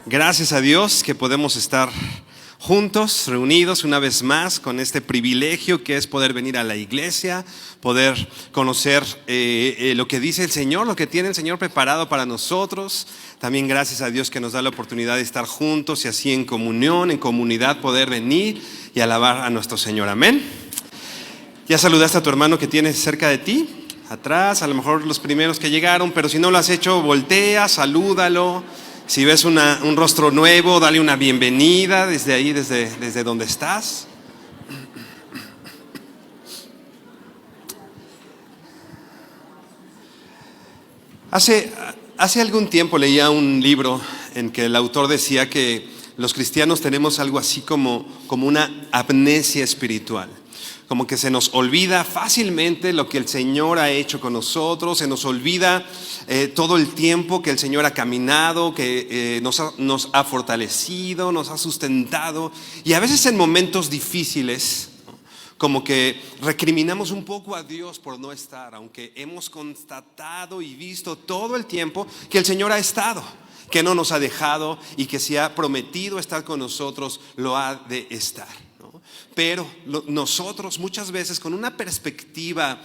Gracias a Dios que podemos estar juntos, reunidos una vez más con este privilegio que es poder venir a la iglesia, poder conocer lo que dice el Señor, lo que tiene el Señor preparado para nosotros. También gracias a Dios que nos da la oportunidad de estar juntos y así en comunión, en comunidad, poder venir y alabar a nuestro Señor. Amén. ¿Ya saludaste a tu hermano que tienes cerca de ti? Atrás, a lo mejor los primeros que llegaron, pero si no lo has hecho, voltea, salúdalo. Si ves un rostro nuevo, dale una bienvenida desde ahí, desde donde estás. Hace algún tiempo leía un libro en que el autor decía que los cristianos tenemos algo así como una amnesia espiritual. Como que se nos olvida fácilmente lo que el Señor ha hecho con nosotros, se nos olvida todo el tiempo que el Señor ha caminado, que nos ha fortalecido, nos ha sustentado. Y a veces en momentos difíciles, como que recriminamos un poco a Dios por no estar, aunque hemos constatado y visto todo el tiempo que el Señor ha estado, que no nos ha dejado y que si ha prometido estar con nosotros, lo ha de estar. Pero nosotros muchas veces con una perspectiva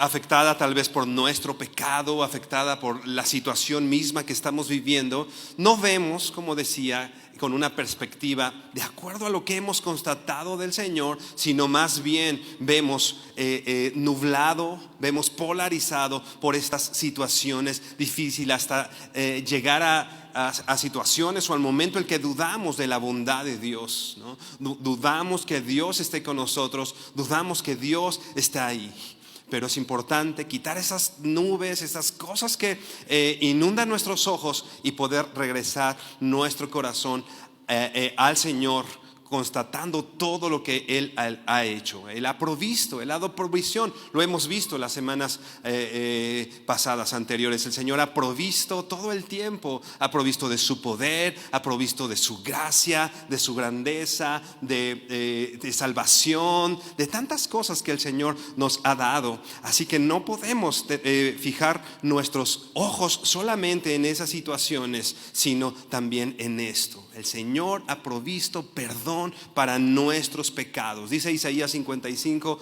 afectada tal vez por nuestro pecado, afectada por la situación misma que estamos viviendo, no vemos, como decía, con una perspectiva de acuerdo a lo que hemos constatado del Señor, sino más bien vemos nublado, vemos polarizado por estas situaciones difíciles hasta llegar a situaciones o al momento en que dudamos de la bondad de Dios, ¿no? Dudamos que Dios esté con nosotros, dudamos que Dios está ahí. Pero es importante quitar esas nubes, esas cosas que inundan nuestros ojos y poder regresar nuestro corazón al Señor, constatando todo lo que Él ha hecho. Él ha provisto, Él ha dado provisión. Lo hemos visto las semanas pasadas, anteriores. El Señor ha provisto todo el tiempo. Ha provisto de su poder, ha provisto de su gracia, de su grandeza, de salvación, de tantas cosas que el Señor nos ha dado. Así que no podemos fijar nuestros ojos solamente en esas situaciones, sino también en esto. El Señor ha provisto perdón para nuestros pecados. Dice Isaías 55,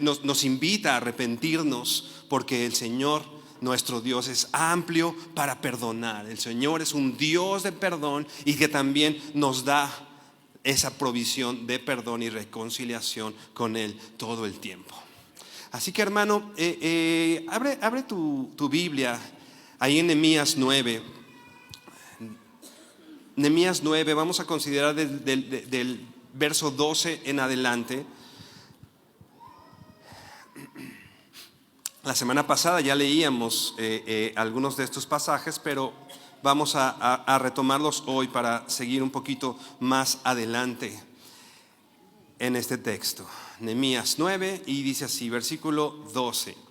nos invita a arrepentirnos, porque el Señor nuestro Dios es amplio para perdonar. El Señor es un Dios de perdón y que también nos da esa provisión de perdón y reconciliación con Él todo el tiempo. Así que hermano, abre tu Biblia ahí en Nehemías 9. Nehemías 9, vamos a considerar del verso 12 en adelante. La semana pasada ya leíamos algunos de estos pasajes, pero vamos a retomarlos hoy para seguir un poquito más adelante en este texto. Nehemías 9 y dice así, versículo 12.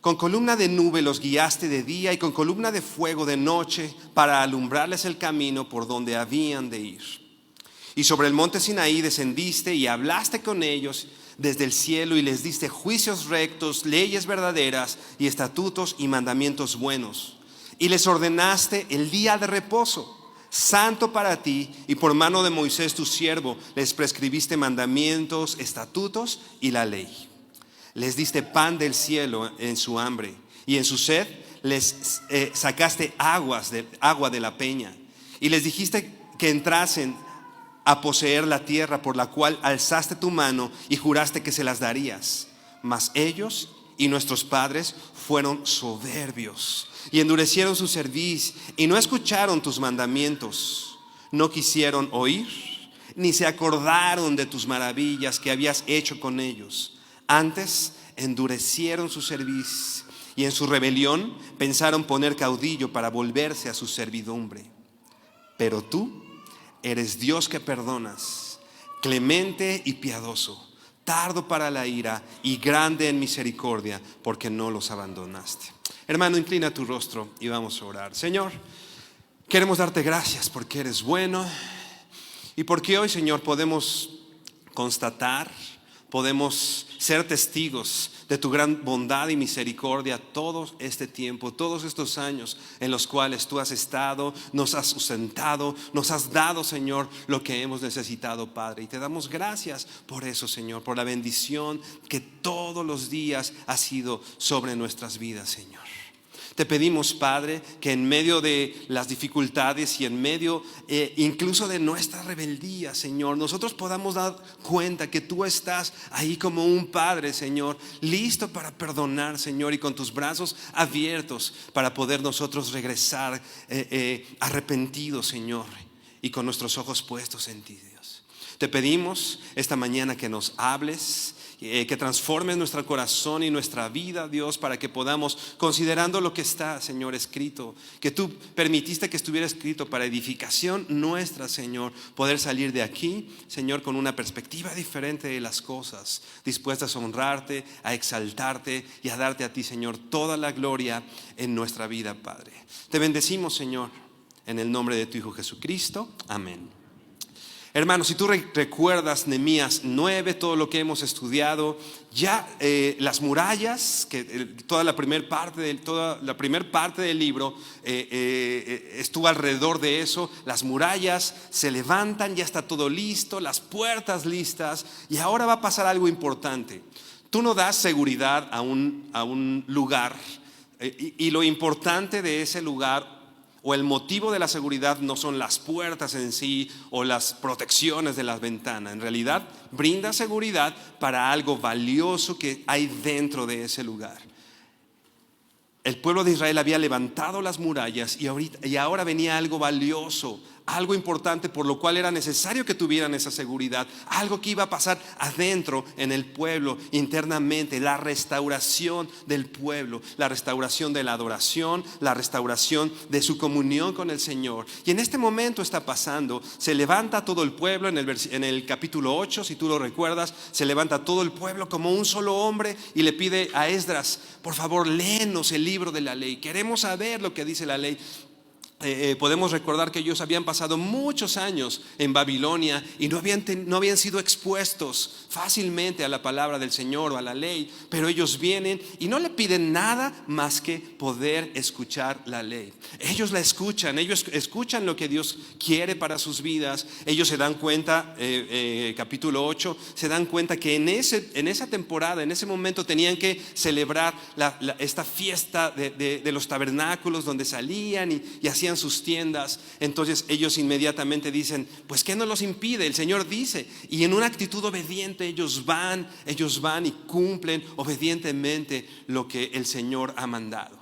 Con columna de nube los guiaste de día y con columna de fuego de noche para alumbrarles el camino por donde habían de ir. Y sobre el monte Sinaí descendiste y hablaste con ellos desde el cielo y les diste juicios rectos, leyes verdaderas y estatutos y mandamientos buenos. Y les ordenaste el día de reposo, santo para ti, y por mano de Moisés tu siervo les prescribiste mandamientos, estatutos y la ley. Les diste pan del cielo en su hambre, y en su sed les sacaste agua de la peña. Y les dijiste que entrasen a poseer la tierra por la cual alzaste tu mano y juraste que se las darías. Mas ellos y nuestros padres fueron soberbios y endurecieron su cerviz y no escucharon tus mandamientos. No quisieron oír, ni se acordaron de tus maravillas que habías hecho con ellos. Antes endurecieron su cerviz y en su rebelión pensaron poner caudillo para volverse a su servidumbre. Pero tú eres Dios que perdonas, clemente y piadoso, tardo para la ira y grande en misericordia, porque no los abandonaste. Hermano, inclina tu rostro y vamos a orar. Señor, queremos darte gracias porque eres bueno y porque hoy, Señor, podemos constatar, podemos ser testigos de tu gran bondad y misericordia todo este tiempo, todos estos años en los cuales tú has estado, nos has sustentado, nos has dado, Señor, lo que hemos necesitado, Padre. Y te damos gracias por eso, Señor, por la bendición que todos los días ha sido sobre nuestras vidas, Señor. Te pedimos, Padre, que en medio de las dificultades y en medio incluso de nuestra rebeldía, Señor, nosotros podamos dar cuenta que tú estás ahí como un Padre, Señor, listo para perdonar, Señor, y con tus brazos abiertos para poder nosotros regresar arrepentidos, Señor, y con nuestros ojos puestos en ti, Dios. Te pedimos esta mañana que nos hables, que transformes nuestro corazón y nuestra vida, Dios, para que podamos, considerando lo que está, Señor, escrito, que tú permitiste que estuviera escrito para edificación nuestra, Señor, poder salir de aquí, Señor, con una perspectiva diferente de las cosas, dispuestas a honrarte, a exaltarte y a darte a ti, Señor, toda la gloria en nuestra vida, Padre. Te bendecimos, Señor, en el nombre de tu Hijo Jesucristo. Amén. Hermanos, si tú recuerdas Nehemías 9, todo lo que hemos estudiado, ya las murallas, que toda la primera parte del libro estuvo alrededor de eso. Las murallas se levantan, ya está todo listo, las puertas listas, y ahora va a pasar algo importante. Tú no das seguridad a un lugar, y lo importante de ese lugar o el motivo de la seguridad no son las puertas en sí o las protecciones de las ventanas. En realidad brinda seguridad para algo valioso que hay dentro de ese lugar. El pueblo de Israel había levantado las murallas y ahora venía algo valioso, algo importante, por lo cual era necesario que tuvieran esa seguridad, algo que iba a pasar adentro en el pueblo, internamente, la restauración del pueblo, la restauración de la adoración, la restauración de su comunión con el Señor. Y en este momento está pasando, se levanta todo el pueblo. En el capítulo 8, si tú lo recuerdas, se levanta todo el pueblo como un solo hombre y le pide a Esdras: por favor, léenos el libro de la ley, queremos saber lo que dice la ley. Podemos recordar que ellos habían pasado muchos años en Babilonia y no habían sido expuestos fácilmente a la palabra del Señor o a la ley, pero ellos vienen y no le piden nada más que poder escuchar la ley. Ellos la escuchan, ellos escuchan lo que Dios quiere para sus vidas. Ellos se dan cuenta, capítulo 8, se dan cuenta que en esa temporada, en ese momento tenían que celebrar esta fiesta de los tabernáculos, donde salían y hacían sus tiendas. Entonces ellos inmediatamente dicen: pues ¿qué nos los impide? El Señor dice. Y en una actitud obediente ellos van y cumplen obedientemente lo que el Señor ha mandado.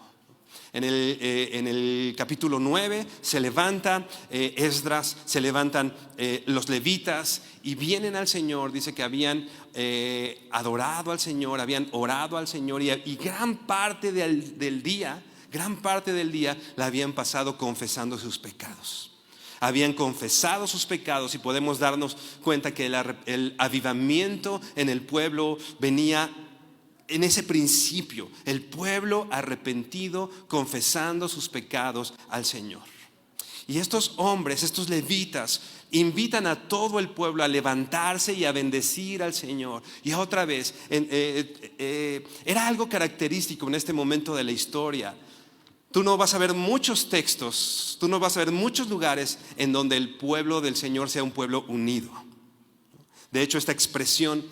En el capítulo 9 se levanta Esdras, se levantan los levitas y vienen al Señor. Dice que habían adorado al Señor, habían orado al Señor, y gran parte del día la habían pasado confesando sus pecados. Habían confesado sus pecados, y podemos darnos cuenta que el avivamiento en el pueblo venía en ese principio, el pueblo arrepentido confesando sus pecados al Señor. Y estos hombres, estos levitas, invitan a todo el pueblo a levantarse y a bendecir al Señor. Y otra vez, era algo característico en este momento de la historia. Tú no vas a ver muchos textos, tú no vas a ver muchos lugares en donde el pueblo del Señor sea un pueblo unido. De hecho, esta expresión,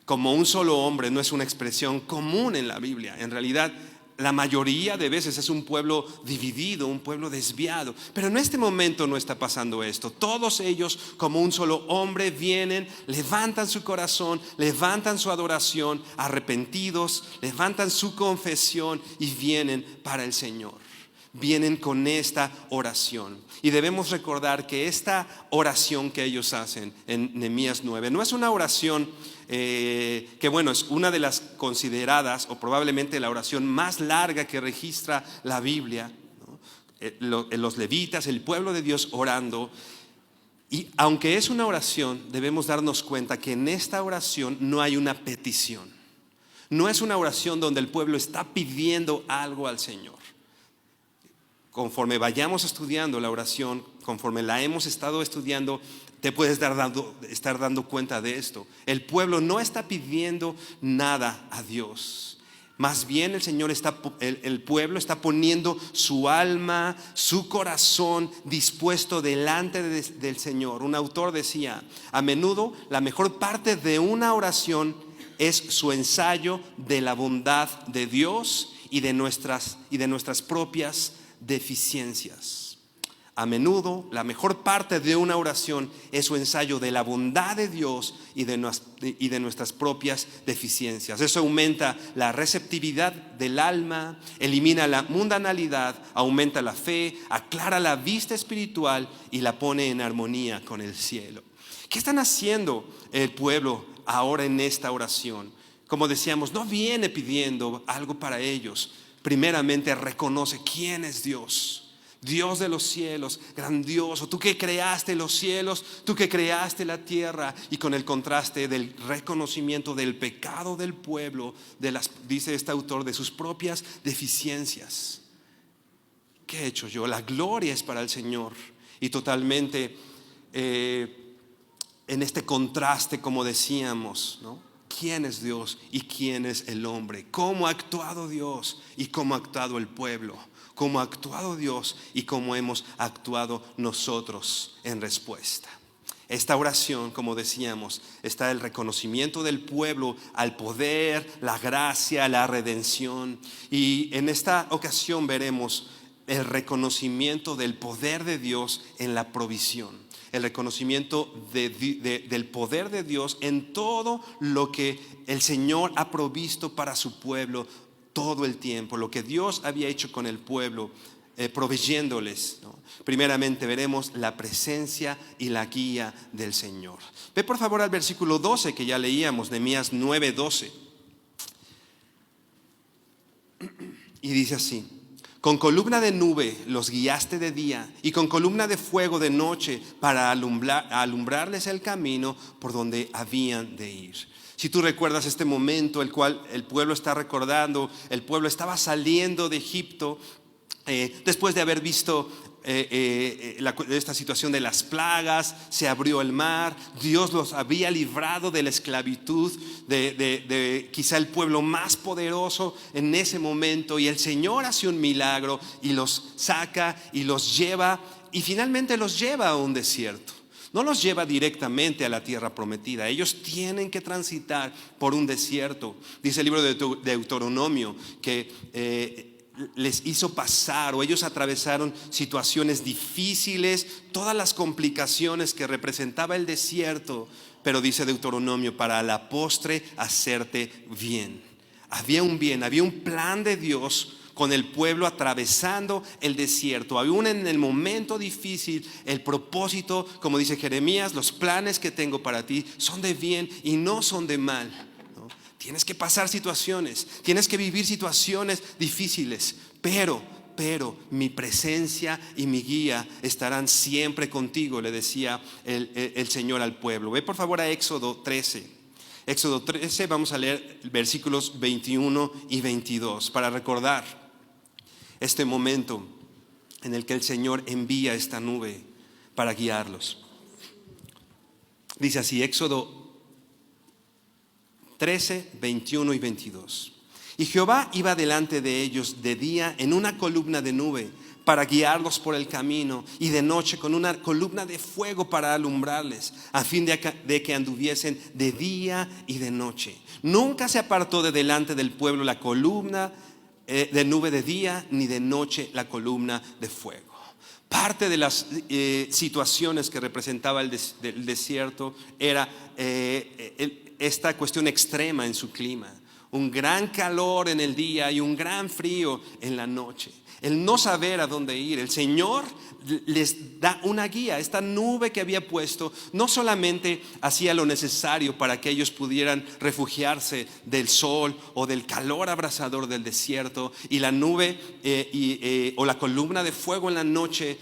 como un solo hombre, no es una expresión común en la Biblia. En realidad, la mayoría de veces es un pueblo dividido, un pueblo desviado. Pero en este momento no está pasando esto. Todos ellos, como un solo hombre, vienen, levantan su corazón, levantan su adoración, arrepentidos, levantan su confesión y vienen para el Señor. Vienen con esta oración. Y debemos recordar que esta oración que ellos hacen en Nehemías 9 no es una oración que, bueno, es una de las consideradas, o probablemente la oración más larga que registra la Biblia, ¿no? Los levitas, el pueblo de Dios orando. Y aunque es una oración, debemos darnos cuenta que en esta oración no hay una petición. No es una oración donde el pueblo está pidiendo algo al Señor. Conforme vayamos estudiando la oración, conforme la hemos estado estudiando, te puedes estar dando cuenta de esto. El pueblo no está pidiendo nada a Dios. Más bien el pueblo está poniendo su alma, su corazón dispuesto delante del Señor. Un autor decía: a menudo la mejor parte de una oración es su ensayo de la bondad de Dios y de nuestras propias deficiencias. A menudo la mejor parte de una oración es su ensayo de la bondad de Dios y de nuestras propias deficiencias. Eso aumenta la receptividad del alma, elimina la mundanalidad, aumenta la fe, aclara la vista espiritual y la pone en armonía con el cielo. ¿Qué están haciendo el pueblo ahora en esta oración? Como decíamos, no viene pidiendo algo para ellos. Primeramente reconoce quién es Dios. Dios de los cielos, grandioso, tú que creaste los cielos, tú que creaste la tierra. Y con el contraste del reconocimiento del pecado del pueblo, dice este autor, de sus propias deficiencias. ¿Qué he hecho yo? La gloria es para el Señor. Y totalmente en este contraste, como decíamos, ¿no? ¿Quién es Dios y quién es el hombre? ¿Cómo ha actuado Dios y cómo ha actuado el pueblo? ¿Cómo ha actuado Dios y cómo hemos actuado nosotros en respuesta? Esta oración, como decíamos, está el reconocimiento del pueblo al poder, la gracia, la redención. Y en esta ocasión veremos el reconocimiento del poder de Dios en la provisión. El reconocimiento del poder de Dios en todo lo que el Señor ha provisto para su pueblo todo el tiempo, lo que Dios había hecho con el pueblo, proveyéndoles, ¿no? Primeramente veremos la presencia y la guía del Señor. Ve por favor al versículo 12 que ya leíamos, Nehemías 9:12. Y dice así: con columna de nube los guiaste de día y con columna de fuego de noche para alumbrarles el camino por donde habían de ir. Si tú recuerdas este momento, el cual el pueblo está recordando, el pueblo estaba saliendo de Egipto después de haber visto esta situación de las plagas. Se abrió el mar, Dios los había librado de la esclavitud de quizá el pueblo más poderoso en ese momento, y el Señor hace un milagro y los saca y los lleva, y finalmente los lleva a un desierto. No los lleva directamente a la tierra prometida. Ellos tienen que transitar por un desierto. Dice el libro de Deuteronomio que les hizo pasar, o ellos atravesaron situaciones difíciles, todas las complicaciones que representaba el desierto. Pero dice Deuteronomio, para a la postre hacerte bien. Había un bien, había un plan de Dios con el pueblo atravesando el desierto. Aún en el momento difícil, el propósito, como dice Jeremías, los planes que tengo para ti son de bien y no son de mal, ¿no? Tienes que pasar situaciones, tienes que vivir situaciones difíciles, pero mi presencia y mi guía estarán siempre contigo, le decía el Señor al pueblo. Ve por favor a Éxodo 13. Éxodo 13, vamos a leer versículos 21 y 22 para recordar este momento en el que el Señor envía esta nube para guiarlos. Dice así, Éxodo 13, 21 y 22. Y Jehová iba delante de ellos de día en una columna de nube para guiarlos por el camino, y de noche con una columna de fuego para alumbrarles, a fin de que anduviesen de día y de noche. Nunca se apartó de delante del pueblo la columna de nube de día, ni de noche la columna de fuego. Parte de las situaciones que representaba el desierto era esta cuestión extrema en su clima. Un gran calor en el día y un gran frío en la noche. El no saber a dónde ir. El Señor les da una guía. Esta nube que había puesto no solamente hacía lo necesario para que ellos pudieran refugiarse del sol o del calor abrasador del desierto, y la nube o la columna de fuego en la noche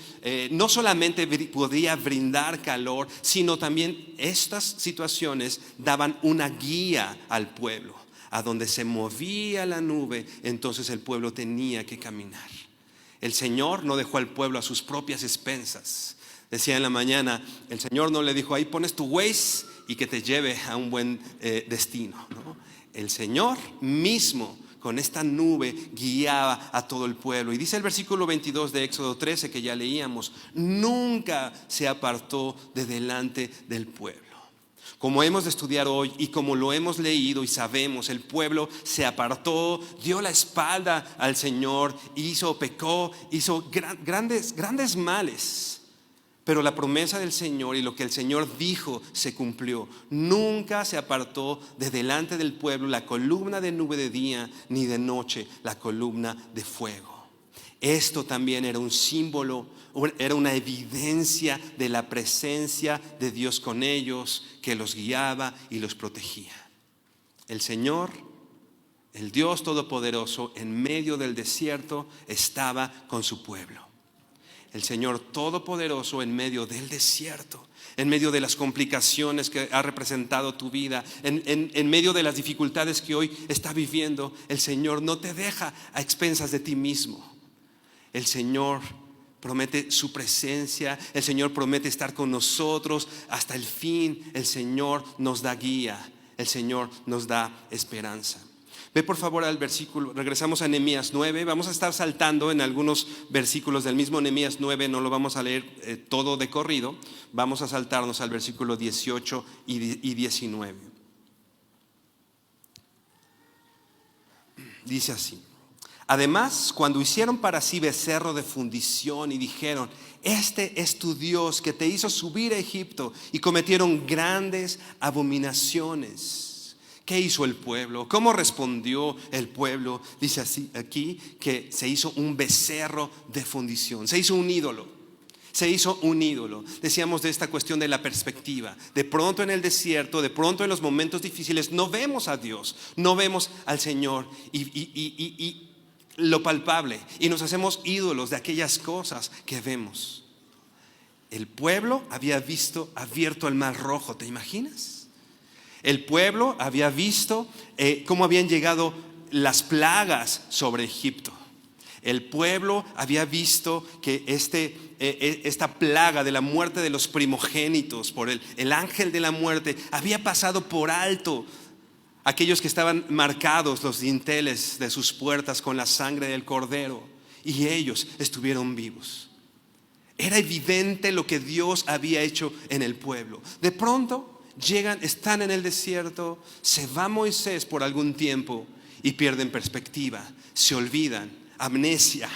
no solamente podía brindar calor, sino también estas situaciones daban una guía al pueblo. A donde se movía la nube, entonces el pueblo tenía que caminar. El Señor no dejó al pueblo a sus propias expensas. Decía en la mañana, el Señor no le dijo, ahí pones tu Waze y que te lleve a un buen destino, ¿no? El Señor mismo con esta nube guiaba a todo el pueblo. Y dice el versículo 22 de Éxodo 13 que ya leíamos, nunca se apartó de delante del pueblo. Como hemos de estudiar hoy y como lo hemos leído y sabemos, el pueblo se apartó, dio la espalda al Señor, pecó, hizo grandes males. Pero la promesa del Señor y lo que el Señor dijo se cumplió. Nunca se apartó de delante del pueblo la columna de nube de día, ni de noche la columna de fuego. Esto también era un símbolo, era una evidencia de la presencia de Dios con ellos, que los guiaba y los protegía. El Señor, el Dios Todopoderoso, en medio del desierto estaba con su pueblo. El Señor Todopoderoso en medio del desierto, en medio de las complicaciones que ha representado tu vida, en medio de las dificultades que hoy está viviendo, el Señor no te deja a expensas de ti mismo. El Señor promete su presencia, el Señor promete estar con nosotros hasta el fin. El Señor nos da guía, el Señor nos da esperanza. Ve por favor al versículo, regresamos a Nehemías 9, vamos a estar saltando en algunos versículos del mismo Nehemías 9, no lo vamos a leer todo de corrido, vamos a saltarnos al versículo 18 y 19. Dice así: además, cuando hicieron para sí becerro de fundición y dijeron, este es tu Dios que te hizo subir a Egipto, y cometieron grandes abominaciones. ¿Qué hizo el pueblo? ¿Cómo respondió el pueblo? Dice así aquí que se hizo un becerro de fundición, se hizo un ídolo. Se hizo un ídolo. Decíamos de esta cuestión de la perspectiva. De pronto en el desierto, de pronto en los momentos difíciles, no vemos a Dios, no vemos al Señor y lo palpable, y nos hacemos ídolos de aquellas cosas que vemos. El pueblo había abierto el mar rojo, ¿te imaginas? El pueblo había visto cómo habían llegado las plagas sobre Egipto. El pueblo había visto que esta plaga de la muerte de los primogénitos por el ángel de la muerte había pasado por alto aquellos que estaban marcados los dinteles de sus puertas con la sangre del cordero, y ellos estuvieron vivos. Era evidente lo que Dios había hecho en el pueblo. De pronto están en el desierto, se va Moisés por algún tiempo y pierden perspectiva, se olvidan, amnesia.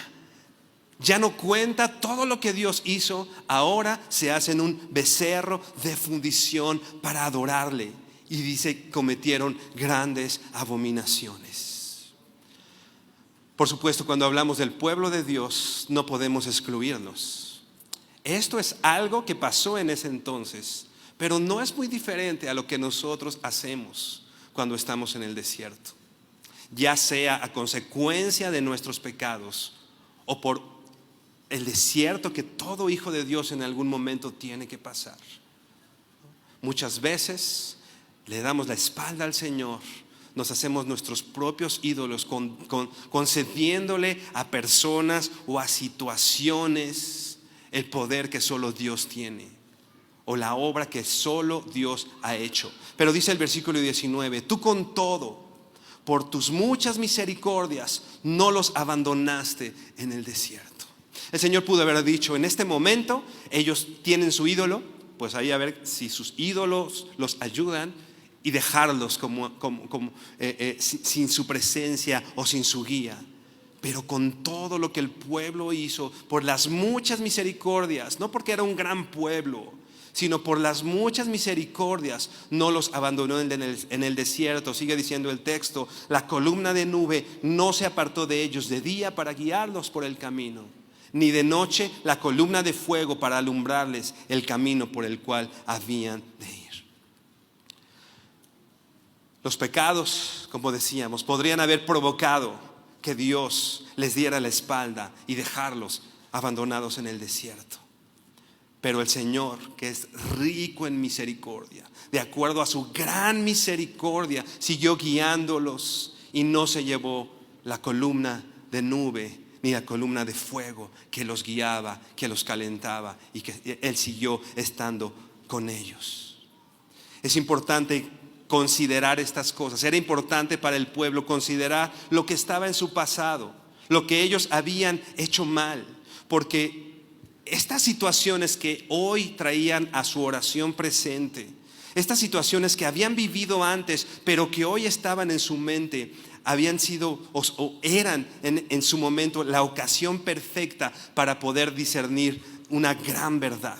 Ya no cuenta todo lo que Dios hizo, ahora se hacen un becerro de fundición para adorarle. Y dice, cometieron grandes abominaciones. Por supuesto, cuando hablamos del pueblo de Dios, no podemos excluirnos. Esto es algo que pasó en ese entonces, pero no es muy diferente a lo que nosotros hacemos cuando estamos en el desierto, ya sea a consecuencia de nuestros pecados o por el desierto que todo hijo de Dios en algún momento tiene que pasar. Muchas veces le damos la espalda al Señor, nos hacemos nuestros propios ídolos, concediéndole a personas o a situaciones el poder que solo Dios tiene, o la obra que solo Dios ha hecho. Pero dice el versículo 19, tú con todo, por tus muchas misericordias, no los abandonaste en el desierto. El Señor pudo haber dicho, en este momento ellos tienen su ídolo, pues ahí a ver si sus ídolos los ayudan, y dejarlos sin su presencia o sin su guía. Pero con todo lo que el pueblo hizo, por las muchas misericordias, no porque era un gran pueblo, sino por las muchas misericordias, no los abandonó en el desierto. Sigue diciendo el texto, la columna de nube no se apartó de ellos de día para guiarlos por el camino, ni de noche la columna de fuego para alumbrarles el camino por el cual habían de ir. Los pecados, como decíamos, podrían haber provocado que Dios les diera la espalda y dejarlos abandonados en el desierto. Pero el Señor, que es rico en misericordia, de acuerdo a su gran misericordia, siguió guiándolos y no se llevó la columna de nube ni la columna de fuego que los guiaba, que los calentaba, y que Él siguió estando con ellos. Es importante considerar estas cosas. Era importante para el pueblo considerar lo que estaba en su pasado, lo que ellos habían hecho mal, porque estas situaciones que hoy traían a su oración presente, estas situaciones que habían vivido antes, pero que hoy estaban en su mente, habían sido o eran en su momento la ocasión perfecta para poder discernir una gran verdad.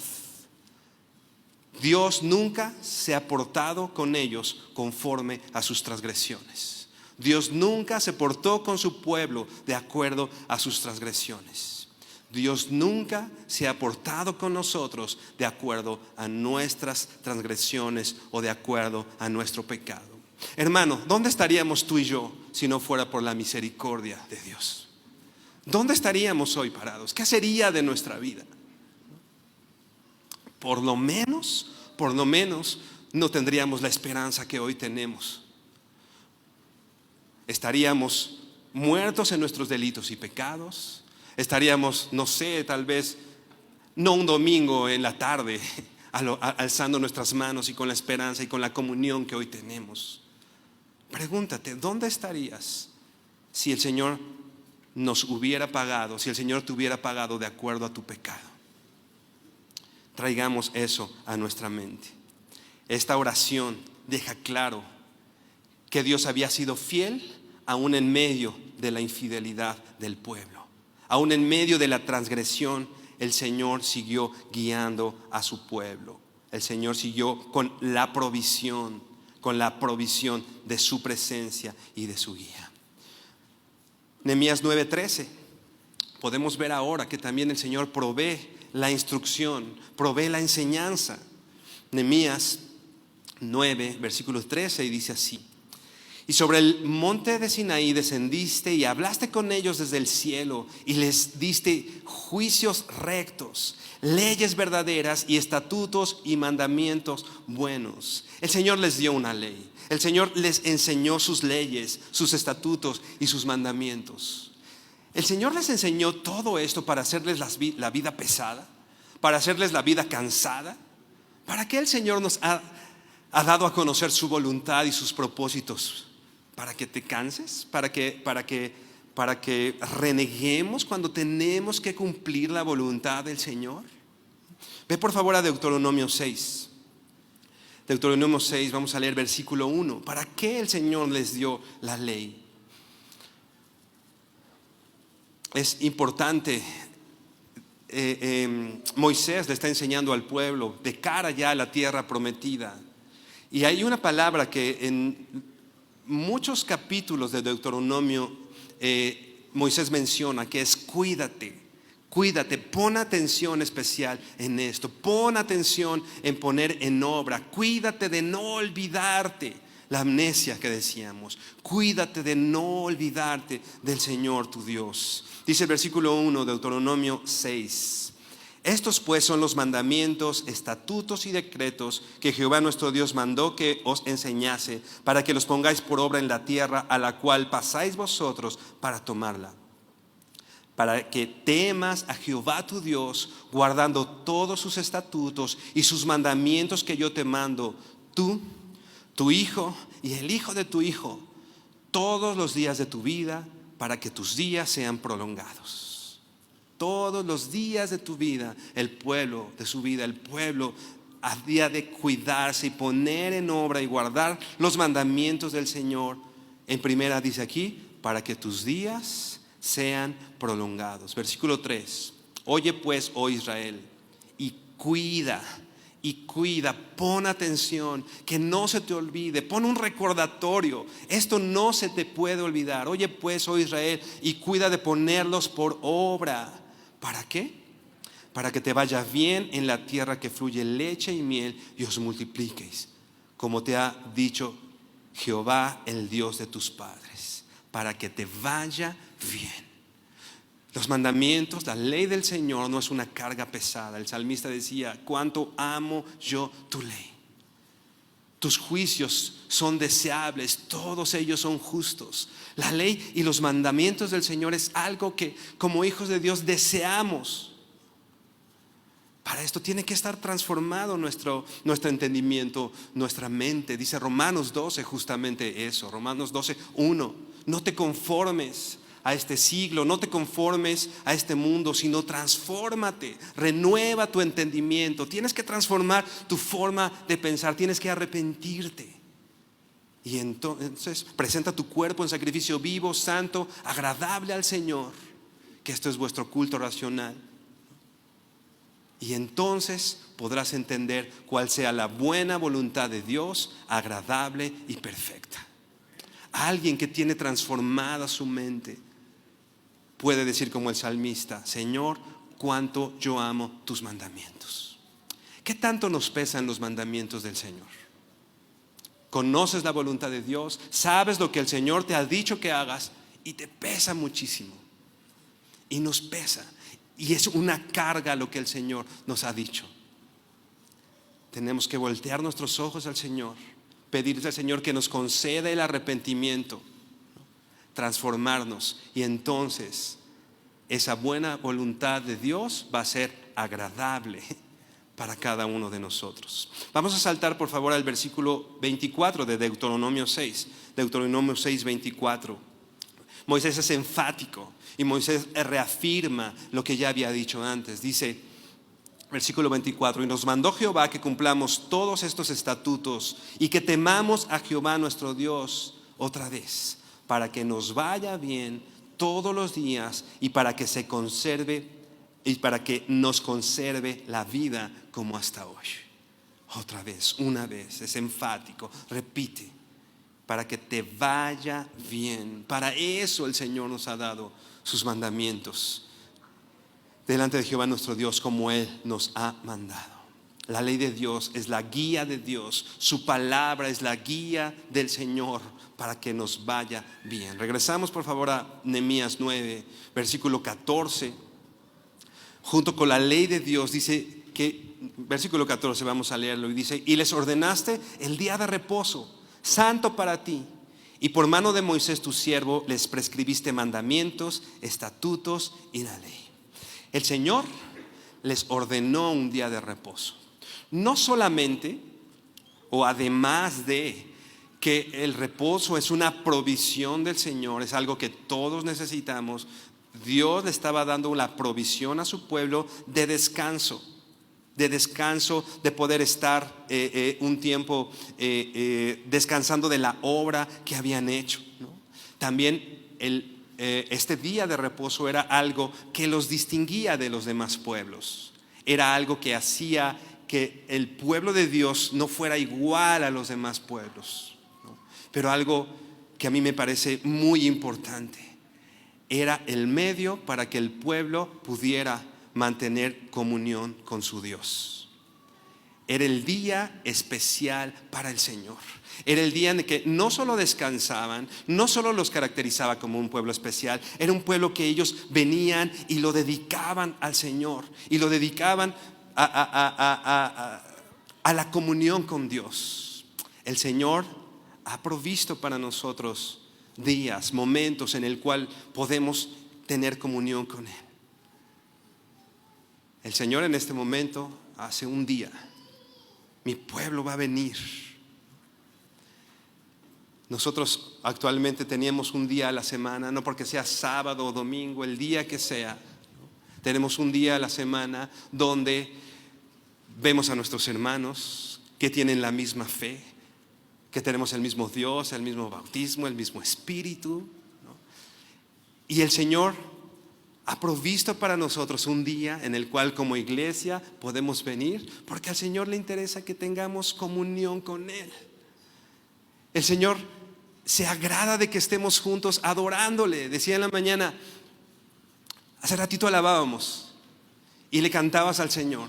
Dios nunca se ha portado con ellos conforme a sus transgresiones. Dios nunca se portó con su pueblo de acuerdo a sus transgresiones. Dios nunca se ha portado con nosotros de acuerdo a nuestras transgresiones o de acuerdo a nuestro pecado. Hermano, ¿dónde estaríamos tú y yo si no fuera por la misericordia de Dios? ¿Dónde estaríamos hoy parados? ¿Qué sería de nuestra vida? Por lo menos no tendríamos la esperanza que hoy tenemos. Estaríamos muertos en nuestros delitos y pecados. Estaríamos, no sé, tal vez no un domingo en la tarde alzando nuestras manos y con la esperanza y con la comunión que hoy tenemos. Pregúntate, ¿dónde estarías si el Señor nos hubiera pagado, si el Señor te hubiera pagado de acuerdo a tu pecado? Traigamos eso a nuestra mente. Esta oración deja claro que Dios había sido fiel aún en medio de la infidelidad del pueblo. Aún en medio de la transgresión, el Señor siguió guiando a su pueblo. El Señor siguió con la provisión de su presencia y de su guía. Nehemías 9:13. Podemos ver ahora que también el Señor provee la instrucción, provee la enseñanza. Nehemías 9, versículo 13, y dice así: y sobre el monte de Sinaí descendiste y hablaste con ellos desde el cielo y les diste juicios rectos, leyes verdaderas y estatutos y mandamientos buenos. El Señor les dio una ley. El Señor les enseñó sus leyes, sus estatutos y sus mandamientos. El Señor les enseñó todo esto para hacerles la vida pesada, para hacerles la vida cansada. ¿Para qué el Señor nos ha dado a conocer su voluntad y sus propósitos? ¿Para que te canses? ¿Para que reneguemos cuando tenemos que cumplir la voluntad del Señor? Ve por favor a Deuteronomio 6. Deuteronomio 6, vamos a leer versículo 1. ¿Para qué el Señor les dio la ley? Es importante. Moisés le está enseñando al pueblo de cara ya a la tierra prometida. Y hay una palabra que en muchos capítulos de Deuteronomio Moisés menciona, que es cuídate, pon atención especial en esto, pon atención en poner en obra, cuídate de no olvidarte, la amnesia que decíamos, cuídate de no olvidarte del Señor tu Dios. Dice el versículo 1 de Deuteronomio 6: estos pues son los mandamientos, estatutos y decretos que Jehová nuestro Dios mandó que os enseñase, para que los pongáis por obra en la tierra a la cual pasáis vosotros para tomarla, para que temas a Jehová tu Dios, guardando todos sus estatutos y sus mandamientos que yo te mando, tú, tu hijo y el hijo de tu hijo, todos los días de tu vida, para que tus días sean prolongados. Todos los días de tu vida, el pueblo había de cuidarse y poner en obra y guardar los mandamientos del Señor. En primera dice aquí, para que tus días sean prolongados. Versículo 3: oye pues, oh Israel, y cuida, pon atención, que no se te olvide, pon un recordatorio, esto no se te puede olvidar. Oye pues, oh Israel, y cuida de ponerlos por obra. ¿Para qué? Para que te vaya bien en la tierra que fluye leche y miel y os multipliquéis, como te ha dicho Jehová, el Dios de tus padres, para que te vaya bien. Los mandamientos, la ley del Señor no es una carga pesada. El salmista decía: cuánto amo yo tu ley. Tus juicios son deseables, todos ellos son justos. La ley y los mandamientos del Señor es algo que como hijos de Dios deseamos. Para esto tiene que estar transformado nuestro entendimiento, nuestra mente. Dice Romanos 12 justamente eso. Romanos 12:1. No te conformes a este siglo, no te conformes a este mundo, sino transfórmate, renueva tu entendimiento. Tienes que transformar tu forma de pensar, tienes que arrepentirte. Y entonces presenta tu cuerpo en sacrificio vivo, santo, agradable al Señor, que esto es vuestro culto racional. Y entonces podrás entender cuál sea la buena voluntad de Dios, agradable y perfecta. Alguien que tiene transformada su mente puede decir como el salmista: Señor, cuánto yo amo tus mandamientos. ¿Qué tanto nos pesan los mandamientos del Señor? Conoces la voluntad de Dios, sabes lo que el Señor te ha dicho que hagas y te pesa muchísimo. Y nos pesa. Y es una carga lo que el Señor nos ha dicho. Tenemos que voltear nuestros ojos al Señor, pedirle al Señor que nos conceda el arrepentimiento, transformarnos, y entonces esa buena voluntad de Dios va a ser agradable para cada uno de nosotros. Vamos a saltar por favor al versículo 24 de Deuteronomio 6. Deuteronomio 6:24. Moisés es enfático y Moisés reafirma lo que ya había dicho antes. Dice, versículo 24: y nos mandó Jehová que cumplamos todos estos estatutos y que temamos a Jehová nuestro Dios otra vez, para que nos vaya bien todos los días y para que se conserve y para que nos conserve la vida como hasta hoy. Otra vez, una vez, es enfático, repite: para que te vaya bien. Para eso el Señor nos ha dado sus mandamientos delante de Jehová nuestro Dios, como Él nos ha mandado. La ley de Dios es la guía de Dios, su palabra es la guía del Señor para que nos vaya bien. Regresamos por favor a Nehemías 9, versículo 14. Junto con la ley de Dios dice que, versículo 14, vamos a leerlo, y dice: y les ordenaste el día de reposo, santo para ti, y por mano de Moisés tu siervo les prescribiste mandamientos, estatutos y la ley. El Señor les ordenó un día de reposo. No solamente, o además de que el reposo es una provisión del Señor, es algo que todos necesitamos. Dios le estaba dando la provisión a su pueblo de descanso, de poder estar un tiempo descansando de la obra que habían hecho, ¿no? También este día de reposo era algo que los distinguía de los demás pueblos. Era algo que hacía que el pueblo de Dios no fuera igual a los demás pueblos, ¿no? Pero algo que a mí me parece muy importante: era el medio para que el pueblo pudiera mantener comunión con su Dios. Era el día especial para el Señor. Era el día en que no solo descansaban, no solo los caracterizaba como un pueblo especial, era un pueblo que ellos venían y lo dedicaban al Señor, y lo dedicaban a la comunión con Dios. El Señor ha provisto para nosotros días, momentos en el cual podemos tener comunión con Él. El Señor en este momento hace un día: mi pueblo va a venir. Nosotros actualmente teníamos un día a la semana, no porque sea sábado o domingo, el día que sea, ¿no? Tenemos un día a la semana donde vemos a nuestros hermanos que tienen la misma fe, que tenemos el mismo Dios, el mismo bautismo, el mismo Espíritu, ¿no? Y el Señor ha provisto para nosotros un día en el cual como iglesia podemos venir, porque al Señor le interesa que tengamos comunión con Él. El Señor se agrada de que estemos juntos adorándole. Decía en la mañana, hace ratito alabábamos y le cantabas al Señor.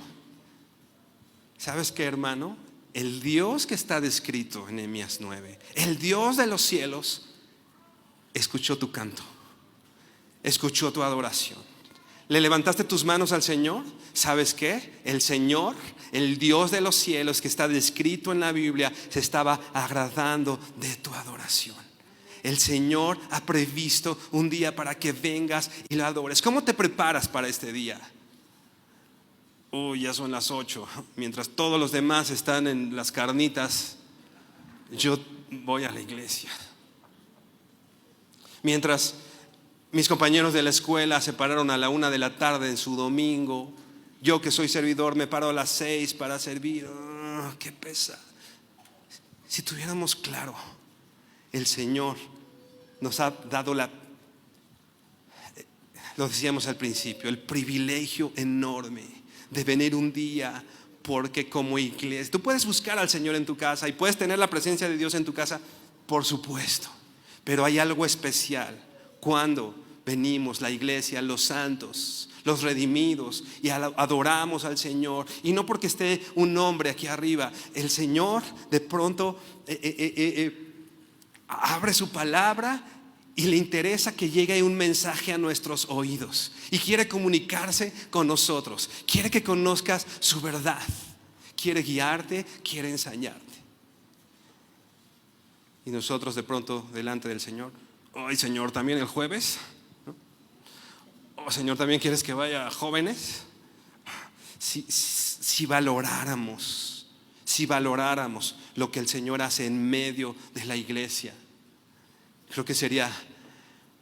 ¿Sabes qué, hermano? El Dios que está descrito en Nehemías 9, el Dios de los cielos, escuchó tu canto, escuchó tu adoración. ¿Le levantaste tus manos al Señor? ¿Sabes qué? El Señor, el Dios de los cielos que está descrito en la Biblia, se estaba agradando de tu adoración. El Señor ha previsto un día para que vengas y lo adores. ¿Cómo te preparas para este día? Ya son las 8. Mientras todos los demás están en las carnitas, yo voy a la iglesia. Mientras mis compañeros de la escuela se pararon a la 1 de la tarde en su domingo, yo que soy servidor me paro a las 6 para servir. Qué pesa. Si tuviéramos claro, el Señor nos ha dado lo decíamos al principio, el privilegio enorme de venir un día, porque como iglesia, tú puedes buscar al Señor en tu casa y puedes tener la presencia de Dios en tu casa, por supuesto, pero hay algo especial cuando venimos, la iglesia, los santos, los redimidos, y adoramos al Señor. Y no porque esté un hombre aquí arriba, el Señor de pronto abre su palabra y le interesa que llegue un mensaje a nuestros oídos, y quiere comunicarse con nosotros, quiere que conozcas su verdad, quiere guiarte, quiere enseñarte. Y nosotros de pronto delante del Señor, ay Señor, ¿también el jueves? Oh Señor, ¿también quieres que vaya a jóvenes? Si valoráramos lo que el Señor hace en medio de la iglesia, creo que sería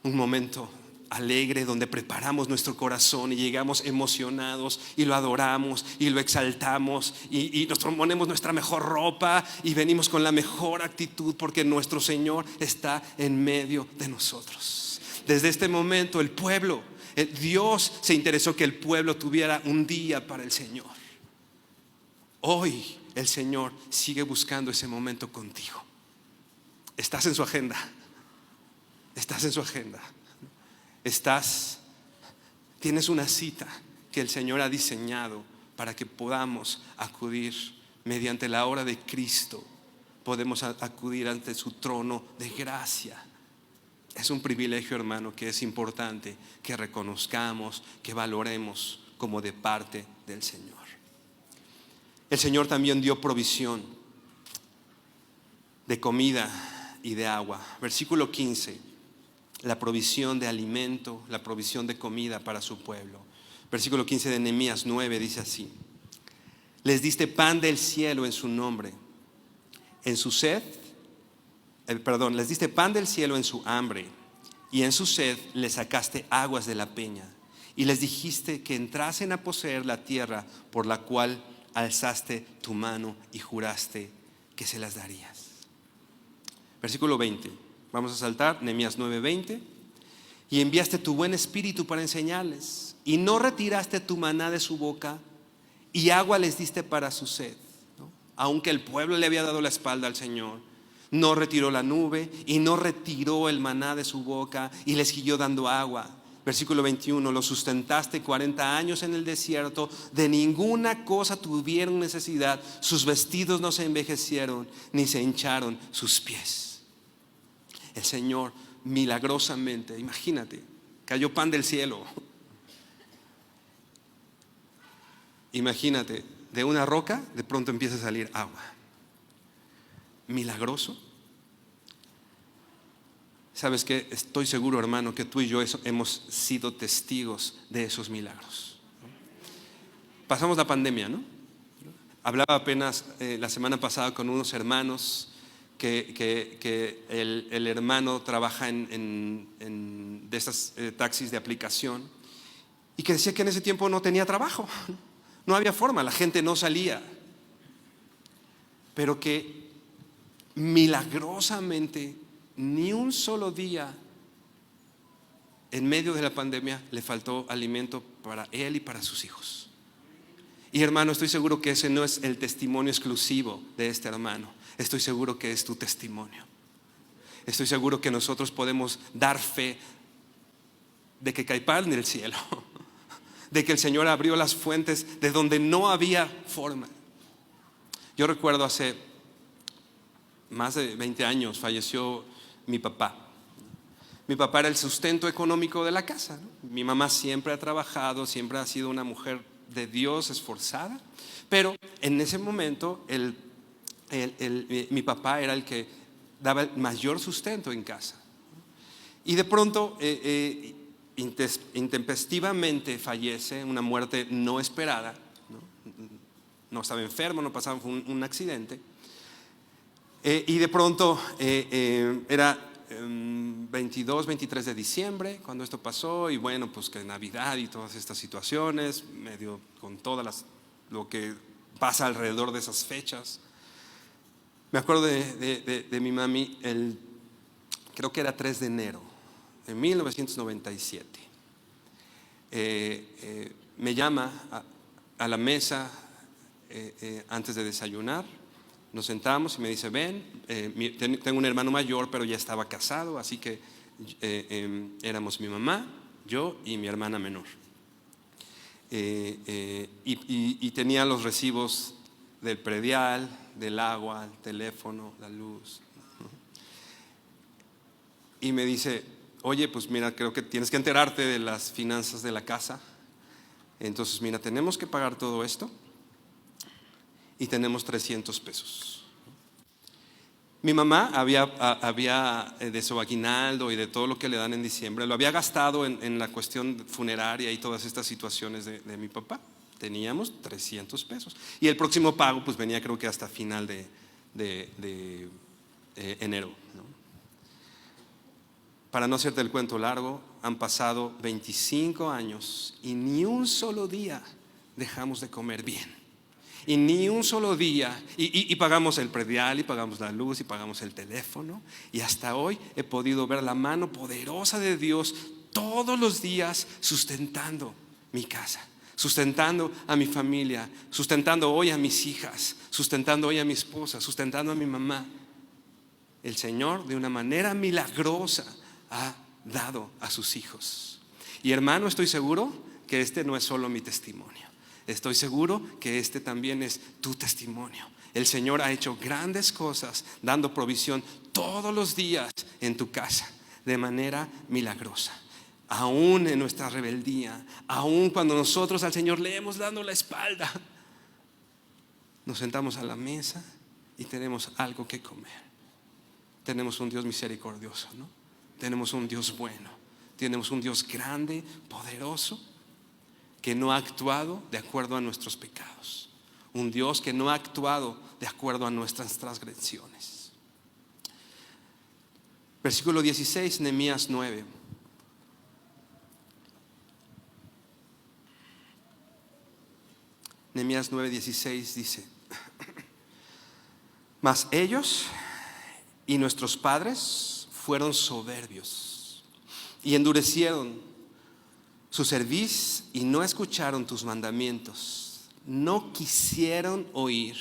un momento alegre donde preparamos nuestro corazón y llegamos emocionados y lo adoramos y lo exaltamos y nos ponemos nuestra mejor ropa y venimos con la mejor actitud, porque nuestro Señor está en medio de nosotros. Desde este momento el pueblo, Dios se interesó que el pueblo tuviera un día para el Señor. Hoy el Señor sigue buscando ese momento contigo. Estás en su agenda. Estás en su agenda. Tienes una cita que el Señor ha diseñado para que podamos acudir mediante la obra de Cristo. Podemos acudir ante su trono de gracia. Es un privilegio, hermano, que es importante que reconozcamos, que valoremos como de parte del Señor. El Señor también dio provisión de comida y de agua. Versículo 15, la provisión de alimento, la provisión de comida para su pueblo. Versículo 15 de Nehemías 9 dice así: les diste pan del cielo en su nombre, en su sed. Les diste pan del cielo en su hambre, y en su sed les sacaste aguas de la peña, y les dijiste que entrasen a poseer la tierra por la cual alzaste tu mano y juraste que se las darías. Versículo 20, vamos a saltar, Nehemías 9:20. Y enviaste tu buen espíritu para enseñarles, y no retiraste tu maná de su boca, y agua les diste para su sed, ¿no? Aunque el pueblo le había dado la espalda al Señor, no retiró la nube y no retiró el maná de su boca, y les siguió dando agua. Versículo 21, los sustentaste 40 años en el desierto, de ninguna cosa tuvieron necesidad, sus vestidos no se envejecieron, ni se hincharon sus pies. El Señor milagrosamente, imagínate, cayó pan del cielo. Imagínate, de una roca de pronto empieza a salir agua. Milagroso. ¿Sabes qué? Estoy seguro, hermano, que tú y yo hemos sido testigos de esos milagros. Pasamos la pandemia, ¿no? Hablaba apenas la semana pasada con unos hermanos que el hermano trabaja en de esas taxis de aplicación, y que decía que en ese tiempo no tenía trabajo, no había forma, la gente no salía, pero que milagrosamente ni un solo día en medio de la pandemia le faltó alimento para él y para sus hijos. Y hermano, estoy seguro que ese no es el testimonio exclusivo de este hermano. Estoy seguro que es tu testimonio. Estoy seguro que nosotros podemos dar fe de que cae pan del cielo, de que el Señor abrió las fuentes de donde no había forma. Yo recuerdo hace más de 20 años falleció mi papá. Mi papá era el sustento económico de la casa, ¿no? Mi mamá siempre ha trabajado, siempre ha sido una mujer de Dios, esforzada, pero en ese momento mi papá era el que daba el mayor sustento en casa. Y de pronto, intempestivamente fallece, una muerte no esperada, ¿no? No estaba enfermo, no pasaba, fue un accidente. Y de pronto era 22, 23 de diciembre cuando esto pasó, y bueno, pues que Navidad y todas estas situaciones, medio con todas lo que pasa alrededor de esas fechas. Me acuerdo de mi mami, creo que era 3 de enero de 1997. Me llama a la mesa antes de desayunar. Nos sentamos y me dice: ven, tengo un hermano mayor, pero ya estaba casado, así que éramos mi mamá, yo y mi hermana menor. Y tenía los recibos del predial, del agua, el teléfono, la luz. Y me dice: oye, pues mira, creo que tienes que enterarte de las finanzas de la casa. Entonces, mira, tenemos que pagar todo esto y tenemos 300 pesos. Mi mamá había de su aguinaldo y de todo lo que le dan en diciembre, lo había gastado en la cuestión funeraria y todas estas situaciones de mi papá. Teníamos 300 pesos. Y el próximo pago pues venía, creo que hasta final de enero, ¿no? Para no hacerte el cuento largo, han pasado 25 años y ni un solo día dejamos de comer bien. Y ni un solo día, y pagamos el predial, y pagamos la luz, y pagamos el teléfono. Y hasta hoy he podido ver la mano poderosa de Dios todos los días sustentando mi casa, sustentando a mi familia, sustentando hoy a mis hijas, sustentando hoy a mi esposa, sustentando a mi mamá. El Señor de una manera milagrosa ha dado a sus hijos. Y hermano, estoy seguro que este no es solo mi testimonio. Estoy seguro que este también es tu testimonio. El Señor ha hecho grandes cosas, dando provisión todos los días en tu casa, de manera milagrosa. Aún en nuestra rebeldía, aún cuando nosotros al Señor le hemos dado la espalda, nos sentamos a la mesa y tenemos algo que comer. Tenemos un Dios misericordioso, ¿no? Tenemos un Dios bueno. Tenemos un Dios grande, poderoso, que no ha actuado de acuerdo a nuestros pecados. Un Dios que no ha actuado de acuerdo a nuestras transgresiones. Versículo 16, Nehemías 9. Nehemías 9:16 dice: mas ellos y nuestros padres fueron soberbios y endurecieron su cerviz y no escucharon tus mandamientos, no quisieron oír,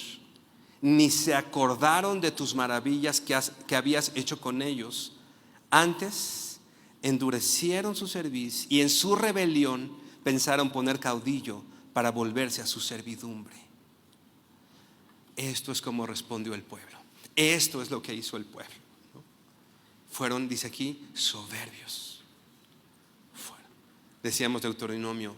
ni se acordaron de tus maravillas que habías hecho con ellos. Antes endurecieron su cerviz y en su rebelión pensaron poner caudillo para volverse a su servidumbre. Esto es como respondió el pueblo. Esto es lo que hizo el pueblo, ¿no? Fueron, dice aquí, soberbios. Decíamos Deuteronomio: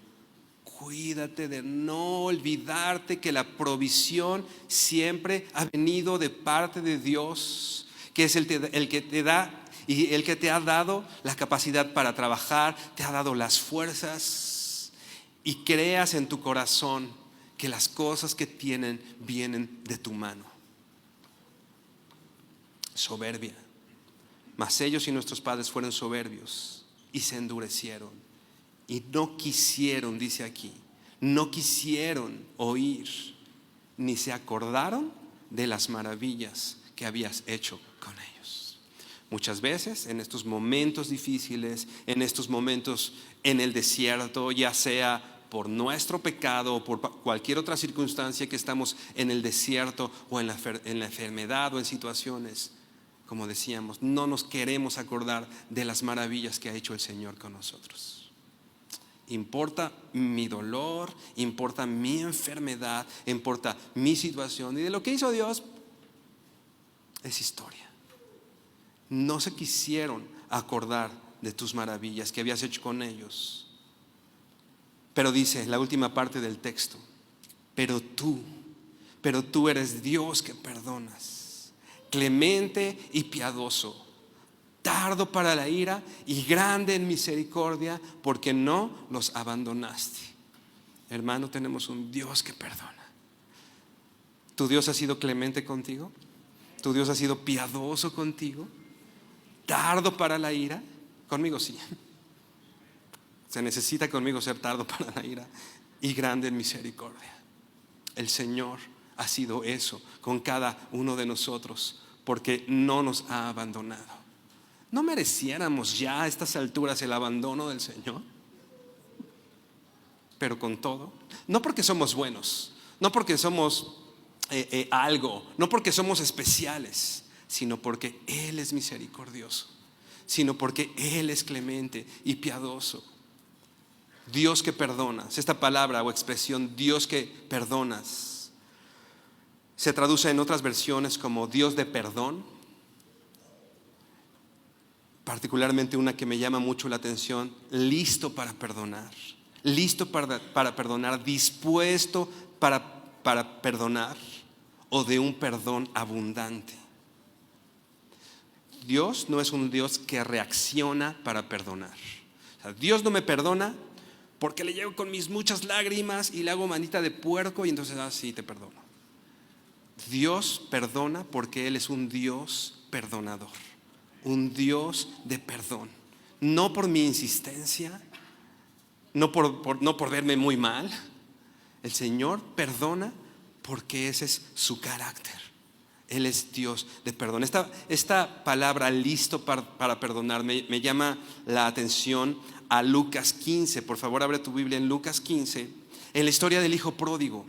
cuídate de no olvidarte que la provisión siempre ha venido de parte de Dios, que es el que te da y el que te ha dado la capacidad para trabajar, te ha dado las fuerzas, y creas en tu corazón que las cosas que tienen vienen de tu mano. Soberbia. Mas ellos y nuestros padres fueron soberbios y se endurecieron. Y no quisieron, dice aquí, no quisieron oír, ni se acordaron de las maravillas que habías hecho con ellos. Muchas veces en estos momentos difíciles, en estos momentos en el desierto, ya sea por nuestro pecado o por cualquier otra circunstancia que estamos en el desierto o en la enfermedad o en situaciones, como decíamos, no nos queremos acordar de las maravillas que ha hecho el Señor con nosotros. Importa mi dolor, importa mi enfermedad, importa mi situación, y de lo que hizo Dios es historia. No se quisieron acordar de tus maravillas que habías hecho con ellos. Pero dice la última parte del texto: pero tú eres Dios que perdonas, clemente y piadoso, tardo para la ira y grande en misericordia, porque no los abandonaste. Hermano, tenemos un Dios que perdona. ¿Tu Dios ha sido clemente contigo? ¿Tu Dios ha sido piadoso contigo? ¿Tardo para la ira? Conmigo sí. Se necesita conmigo ser tardo para la ira y grande en misericordia. El Señor ha sido eso con cada uno de nosotros, porque no nos ha abandonado. ¿No mereciéramos ya a estas alturas el abandono del Señor? Pero con todo, no porque somos buenos, no porque somos algo, no porque somos especiales, sino porque Él es misericordioso, sino porque Él es clemente y piadoso. Dios que perdonas, esta palabra o expresión Dios que perdonas se traduce en otras versiones como Dios de perdón, particularmente una que me llama mucho la atención: listo para perdonar, listo para perdonar, dispuesto para perdonar, o de un perdón abundante. Dios no es un Dios que reacciona para perdonar. O sea, Dios no me perdona porque le llego con mis muchas lágrimas y le hago manita de puerco y entonces sí te perdono. Dios perdona porque Él es un Dios perdonador, un Dios de perdón. No por mi insistencia, no por verme muy mal. El Señor perdona porque ese es su carácter. Él es Dios de perdón. Esta palabra listo para perdonar me llama la atención a Lucas 15. Por favor, abre tu Biblia en Lucas 15, en la historia del hijo pródigo.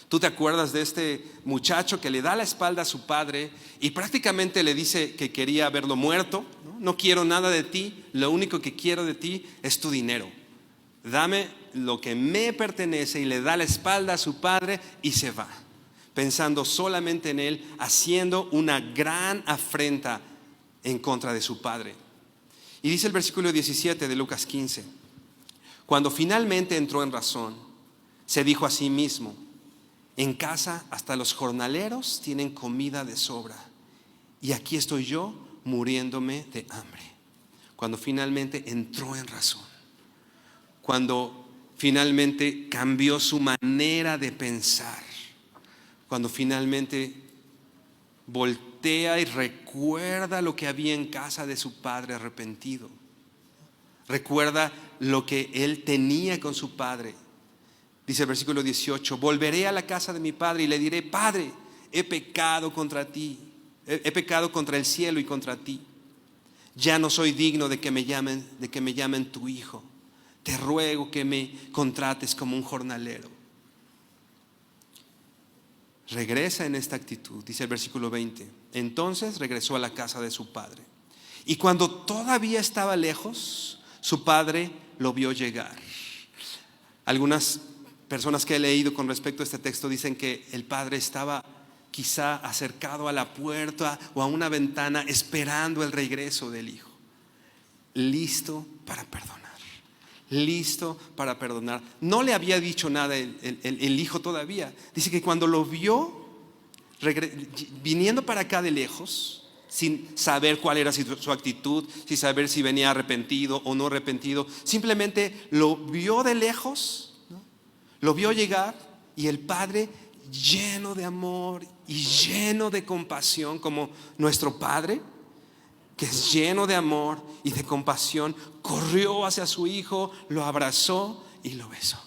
¿Tú te acuerdas de este muchacho que le da la espalda a su padre y prácticamente le dice que quería verlo muerto? No quiero nada de ti, lo único que quiero de ti es tu dinero. Dame lo que me pertenece. Y le da la espalda a su padre y se va, pensando solamente en él, haciendo una gran afrenta en contra de su padre. Y dice el versículo 17 de Lucas 15: cuando finalmente entró en razón, se dijo a sí mismo: en casa hasta los jornaleros tienen comida de sobra, y aquí estoy yo muriéndome de hambre. Cuando finalmente entró en razón, cuando finalmente cambió su manera de pensar, cuando finalmente voltea y recuerda lo que había en casa de su padre arrepentido, recuerda lo que él tenía con su padre. Dice el versículo 18: volveré a la casa de mi padre y le diré: Padre, he pecado contra ti, he pecado contra el cielo y contra ti. Ya no soy digno de que me llamen tu hijo. Te ruego que me contrates como un jornalero. Regresa en esta actitud. Dice el versículo 20: entonces regresó a la casa de su padre, y cuando todavía estaba lejos, su padre lo vio llegar. Algunas personas que he leído con respecto a este texto dicen que el padre estaba quizá acercado a la puerta o a una ventana esperando el regreso del hijo, listo para perdonar, listo para perdonar. No le había dicho nada el hijo todavía. Dice que cuando lo vio viniendo para acá de lejos, sin saber cuál era su actitud, sin saber si venía arrepentido o no arrepentido, simplemente lo vio de lejos, ¿no? Lo vio llegar, y el padre, lleno de amor y lleno de compasión, como nuestro Padre, que es lleno de amor y de compasión, corrió hacia su hijo, lo abrazó y lo besó.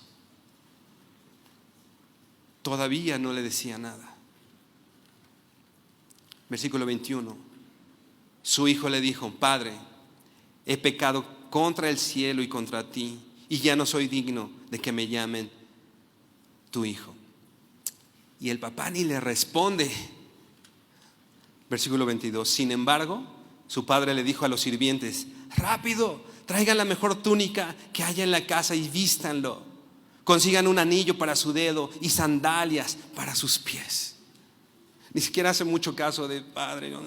Todavía no le decía nada. Versículo 21: su hijo le dijo: Padre, he pecado contra el cielo y contra ti, y ya no soy digno de que me llamen tu hijo. Y el papá ni le responde. Versículo 22: sin embargo, su padre le dijo a los sirvientes: rápido, traigan la mejor túnica que haya en la casa y vístanlo. Consigan un anillo para su dedo y sandalias para sus pies. Ni siquiera hace mucho caso de padre. No.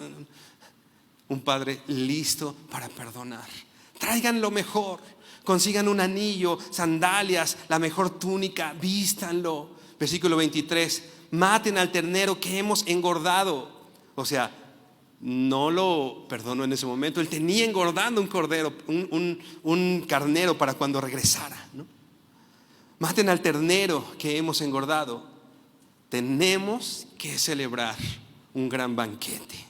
Un padre listo para perdonar, Traigan lo mejor, consigan un anillo, sandalias, la mejor túnica, vístanlo. Versículo 23, maten al ternero que hemos engordado. O sea, no lo perdonó en ese momento. Él tenía engordando un cordero, un carnero para cuando regresara, ¿no? Maten al ternero que hemos engordado. Tenemos que celebrar un gran banquete,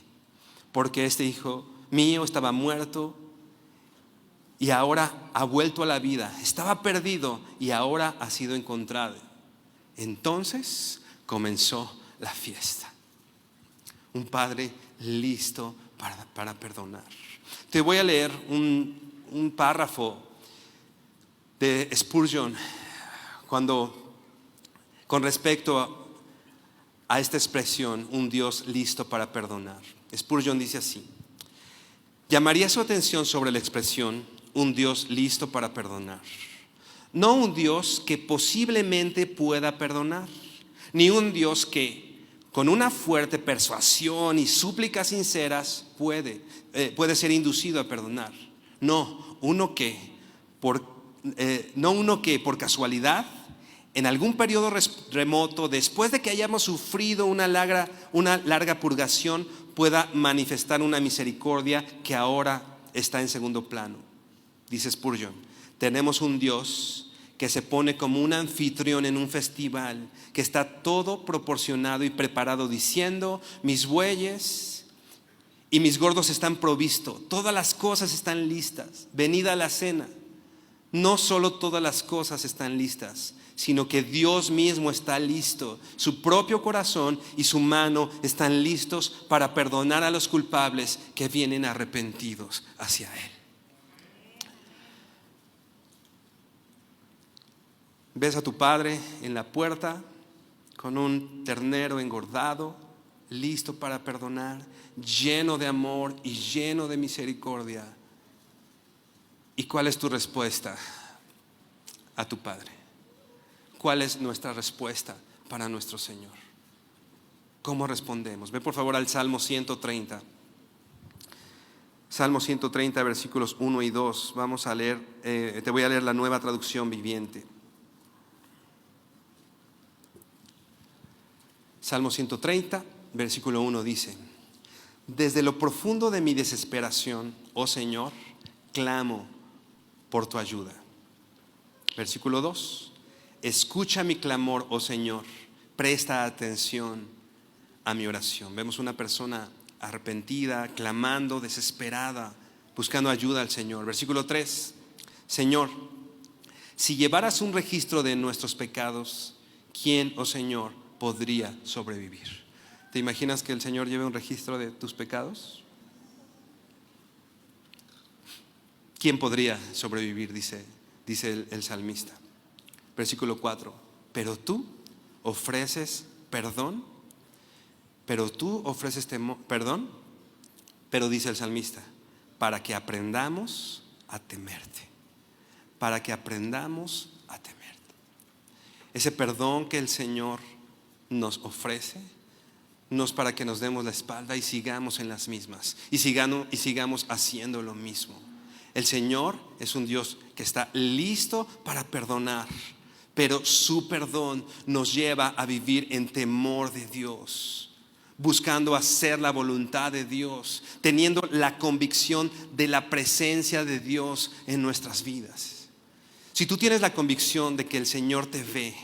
porque este hijo mío estaba muerto y ahora ha vuelto a la vida. Estaba perdido y ahora ha sido encontrado. Entonces comenzó la fiesta. Un padre listo para perdonar. Te voy a leer un párrafo de Spurgeon con respecto a esta expresión, un Dios listo para perdonar. Spurgeon dice así: llamaría su atención sobre la expresión un Dios listo para perdonar. No un Dios que posiblemente pueda perdonar, ni un Dios que con una fuerte persuasión y súplicas sinceras puede ser inducido a perdonar. No uno que por casualidad, en algún periodo remoto, después de que hayamos sufrido una larga purgación, pueda manifestar una misericordia que ahora está en segundo plano. Dice Spurgeon: tenemos un Dios que se pone como un anfitrión en un festival, que está todo proporcionado y preparado, diciendo: mis bueyes y mis gordos están provistos, todas las cosas están listas, venid a la cena. No solo todas las cosas están listas, sino que Dios mismo está listo. Su propio corazón y su mano están listos para perdonar a los culpables que vienen arrepentidos hacia Él. Ves a tu padre en la puerta con un ternero engordado, listo para perdonar, lleno de amor y lleno de misericordia. ¿Y cuál es tu respuesta a tu Padre? ¿Cuál es nuestra respuesta para nuestro Señor? ¿Cómo respondemos? Ve por favor al Salmo 130. Salmo 130, versículos 1 y 2. Vamos a leer, te voy a leer la Nueva Traducción Viviente. Salmo 130, versículo 1 dice: desde lo profundo de mi desesperación, oh Señor, clamo por tu ayuda. Versículo 2: escucha mi clamor, oh Señor, presta atención a mi oración. Vemos una persona arrepentida, clamando, desesperada, buscando ayuda al Señor. Versículo 3: Señor, si llevaras un registro de nuestros pecados, ¿quién, oh Señor, podría sobrevivir? ¿Te imaginas que el Señor lleve un registro de tus pecados? ¿Quién podría sobrevivir? Dice el salmista. Versículo 4: pero tú ofreces perdón. Pero tú ofreces perdón. Pero dice el salmista: para que aprendamos a temerte. Para que aprendamos a temerte. Ese perdón que el Señor nos ofrece no es para que nos demos la espalda y sigamos en las mismas y sigamos haciendo lo mismo. El Señor es un Dios que está listo para perdonar, pero su perdón nos lleva a vivir en temor de Dios, buscando hacer la voluntad de Dios, teniendo la convicción de la presencia de Dios en nuestras vidas. Si tú tienes la convicción de que el Señor te ve,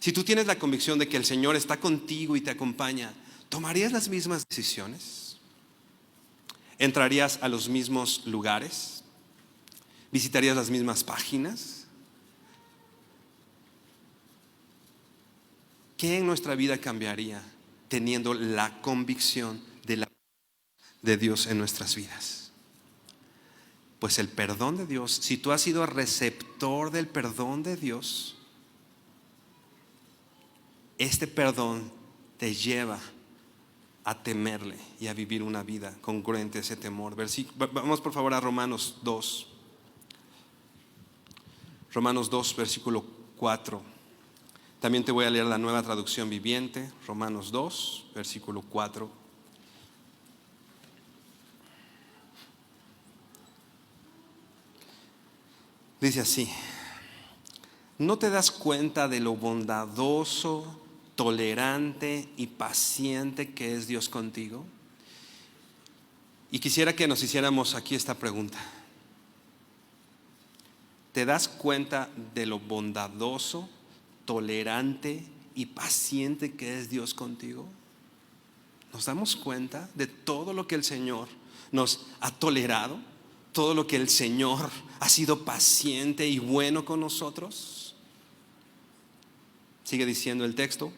si tú tienes la convicción de que el Señor está contigo y te acompaña, ¿tomarías las mismas decisiones? ¿Entrarías a los mismos lugares? ¿Visitarías las mismas páginas? ¿Qué en nuestra vida cambiaría teniendo la convicción de Dios en nuestras vidas? Pues el perdón de Dios, si tú has sido receptor del perdón de Dios, este perdón te lleva a temerle y a vivir una vida congruente a ese temor. Vamos por favor a Romanos 2. Romanos 2, versículo 4. También te voy a leer la Nueva Traducción Viviente. Romanos 2, versículo 4. Dice así: ¿no te das cuenta de lo bondadoso, tolerante y paciente que es Dios contigo? Y quisiera que nos hiciéramos aquí esta pregunta. ¿Te das cuenta de lo bondadoso, tolerante y paciente que es Dios contigo? ¿Nos damos cuenta de todo lo que el Señor nos ha tolerado? ¿Todo lo que el Señor ha sido paciente y bueno con nosotros? Sigue diciendo el texto: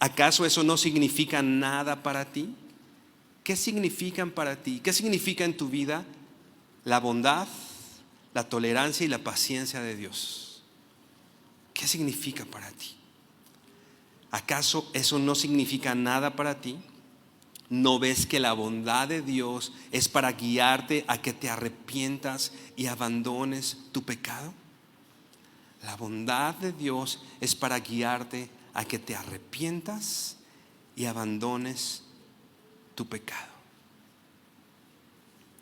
¿acaso eso no significa nada para ti? ¿Qué significan para ti? ¿Qué significa en tu vida la bondad, la tolerancia y la paciencia de Dios? ¿Qué significa para ti? ¿Acaso eso no significa nada para ti? ¿No ves que la bondad de Dios es para guiarte a que te arrepientas y abandones tu pecado? La bondad de Dios es para guiarte a que te arrepientas y abandones tu pecado.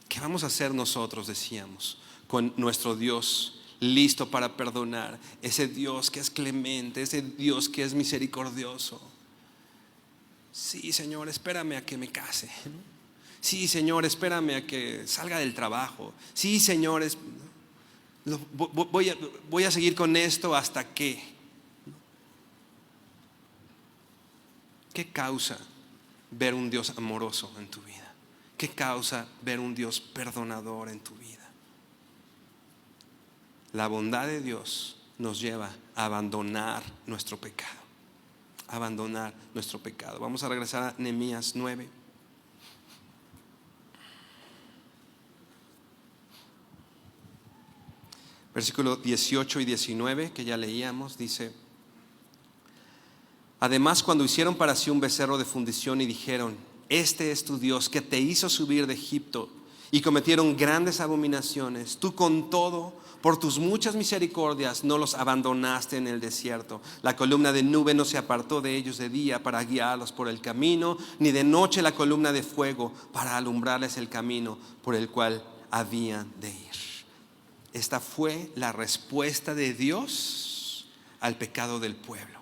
¿Qué vamos a hacer nosotros, decíamos, con nuestro Dios listo para perdonar? Ese Dios que es clemente, ese Dios que es misericordioso. Sí, Señor, espérame a que me case. Sí, Señor, espérame a que salga del trabajo. Sí, Señor, voy a seguir con esto hasta que. ¿Qué causa ver un Dios amoroso en tu vida? ¿Qué causa ver un Dios perdonador en tu vida? La bondad de Dios nos lleva a abandonar nuestro pecado. Abandonar nuestro pecado. Vamos a regresar a Nehemías 9. Versículo 18 y 19 que ya leíamos, dice: además, cuando hicieron para sí un becerro de fundición y dijeron: este es tu Dios que te hizo subir de Egipto, y cometieron grandes abominaciones, tú con todo, por tus muchas misericordias, no los abandonaste en el desierto. La columna de nube no se apartó de ellos de día para guiarlos por el camino, ni de noche la columna de fuego para alumbrarles el camino por el cual habían de ir. Esta fue la respuesta de Dios al pecado del pueblo.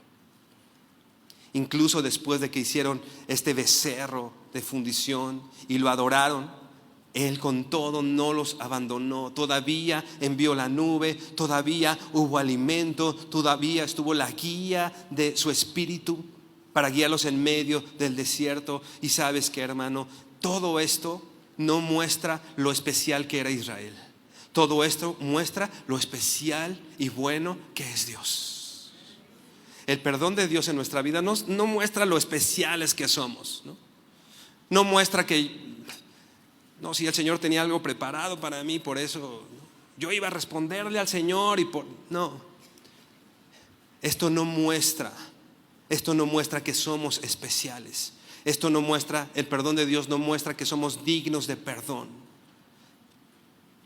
Incluso después de que hicieron este becerro de fundición y lo adoraron, Él con todo no los abandonó. Todavía envió la nube, todavía hubo alimento, todavía estuvo la guía de su espíritu para guiarlos en medio del desierto. Y sabes que, hermano, todo esto no muestra lo especial que era Israel. Todo esto muestra lo especial y bueno que es Dios. El perdón de Dios en nuestra vida no muestra lo especiales que somos, no muestra que si el Señor tenía algo preparado para mí, por eso yo iba a responderle al Señor esto no muestra que somos especiales. El perdón de Dios no muestra que somos dignos de perdón.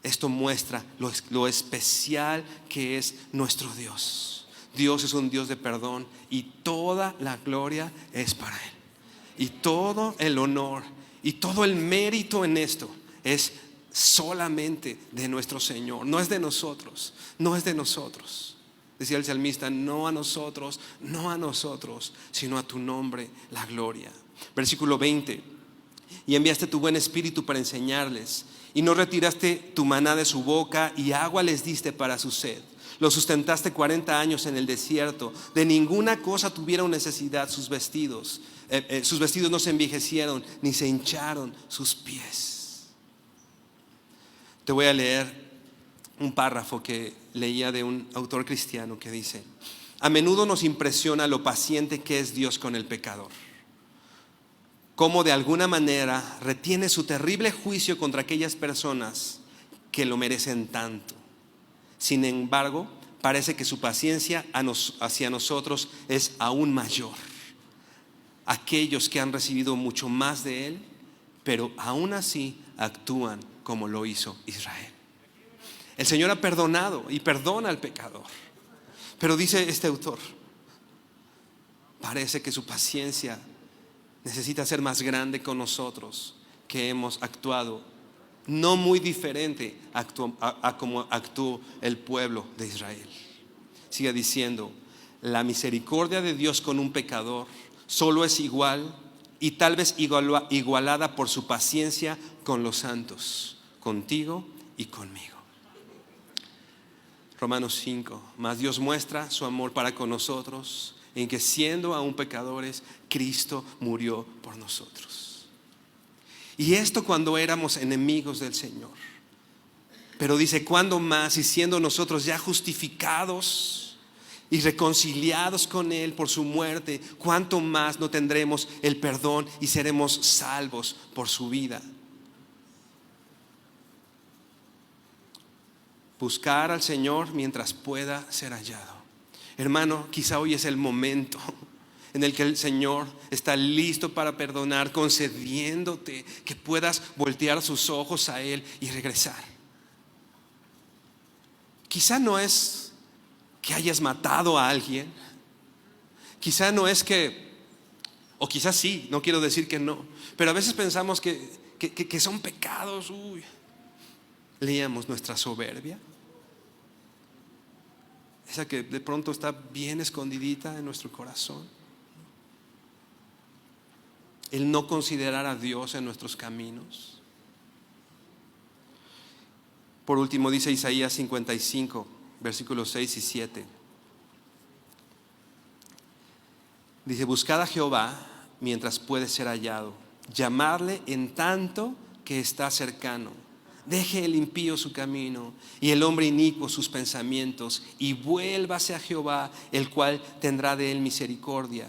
Esto muestra lo especial que es nuestro Dios. Dios es un Dios de perdón y toda la gloria es para Él. Y todo el honor y todo el mérito en esto es solamente de nuestro Señor. No es de nosotros, no es de nosotros. Decía el salmista: no a nosotros, sino a tu nombre la gloria. Versículo 20: y enviaste tu buen espíritu para enseñarles, y no retiraste tu maná de su boca, y agua les diste para su sed. Los sustentaste 40 años en el desierto. De ninguna cosa tuvieron necesidad sus vestidos. Sus vestidos no se envejecieron, ni se hincharon sus pies. Te voy a leer un párrafo que leía de un autor cristiano que dice: a menudo nos impresiona lo paciente que es Dios con el pecador, cómo de alguna manera retiene su terrible juicio contra aquellas personas que lo merecen tanto. Sin embargo, parece que su paciencia hacia nosotros es aún mayor. Aquellos que han recibido mucho más de Él, pero aún así actúan como lo hizo Israel. El Señor ha perdonado y perdona al pecador, pero dice este autor, parece que su paciencia necesita ser más grande con nosotros, que hemos actuado no muy diferente a como actuó el pueblo de Israel. Sigue diciendo, la misericordia de Dios con un pecador solo es igual y tal vez igualada por su paciencia con los santos, contigo y conmigo. Romanos 5, mas Dios muestra su amor para con nosotros en que siendo aún pecadores, Cristo murió por nosotros. Y esto cuando éramos enemigos del Señor. Pero dice, ¿cuándo más? Y siendo nosotros ya justificados y reconciliados con Él por su muerte, ¿cuánto más no tendremos el perdón y seremos salvos por su vida? Buscar al Señor mientras pueda ser hallado. Hermano, quizá hoy es el momento en el que el Señor está listo para perdonar, concediéndote que puedas voltear sus ojos a Él y regresar. Quizá no es que hayas matado a alguien, quizá no es que, o quizás sí, no quiero decir que no, pero a veces pensamos que son pecados. Leíamos nuestra soberbia, esa que de pronto está bien escondidita en nuestro corazón. El no considerar a Dios en nuestros caminos. Por último dice Isaías 55, versículos 6 y 7. Dice, buscad a Jehová mientras puede ser hallado, llamarle en tanto que está cercano. Deje el impío su camino y el hombre inicuo sus pensamientos, y vuélvase a Jehová, el cual tendrá de él misericordia,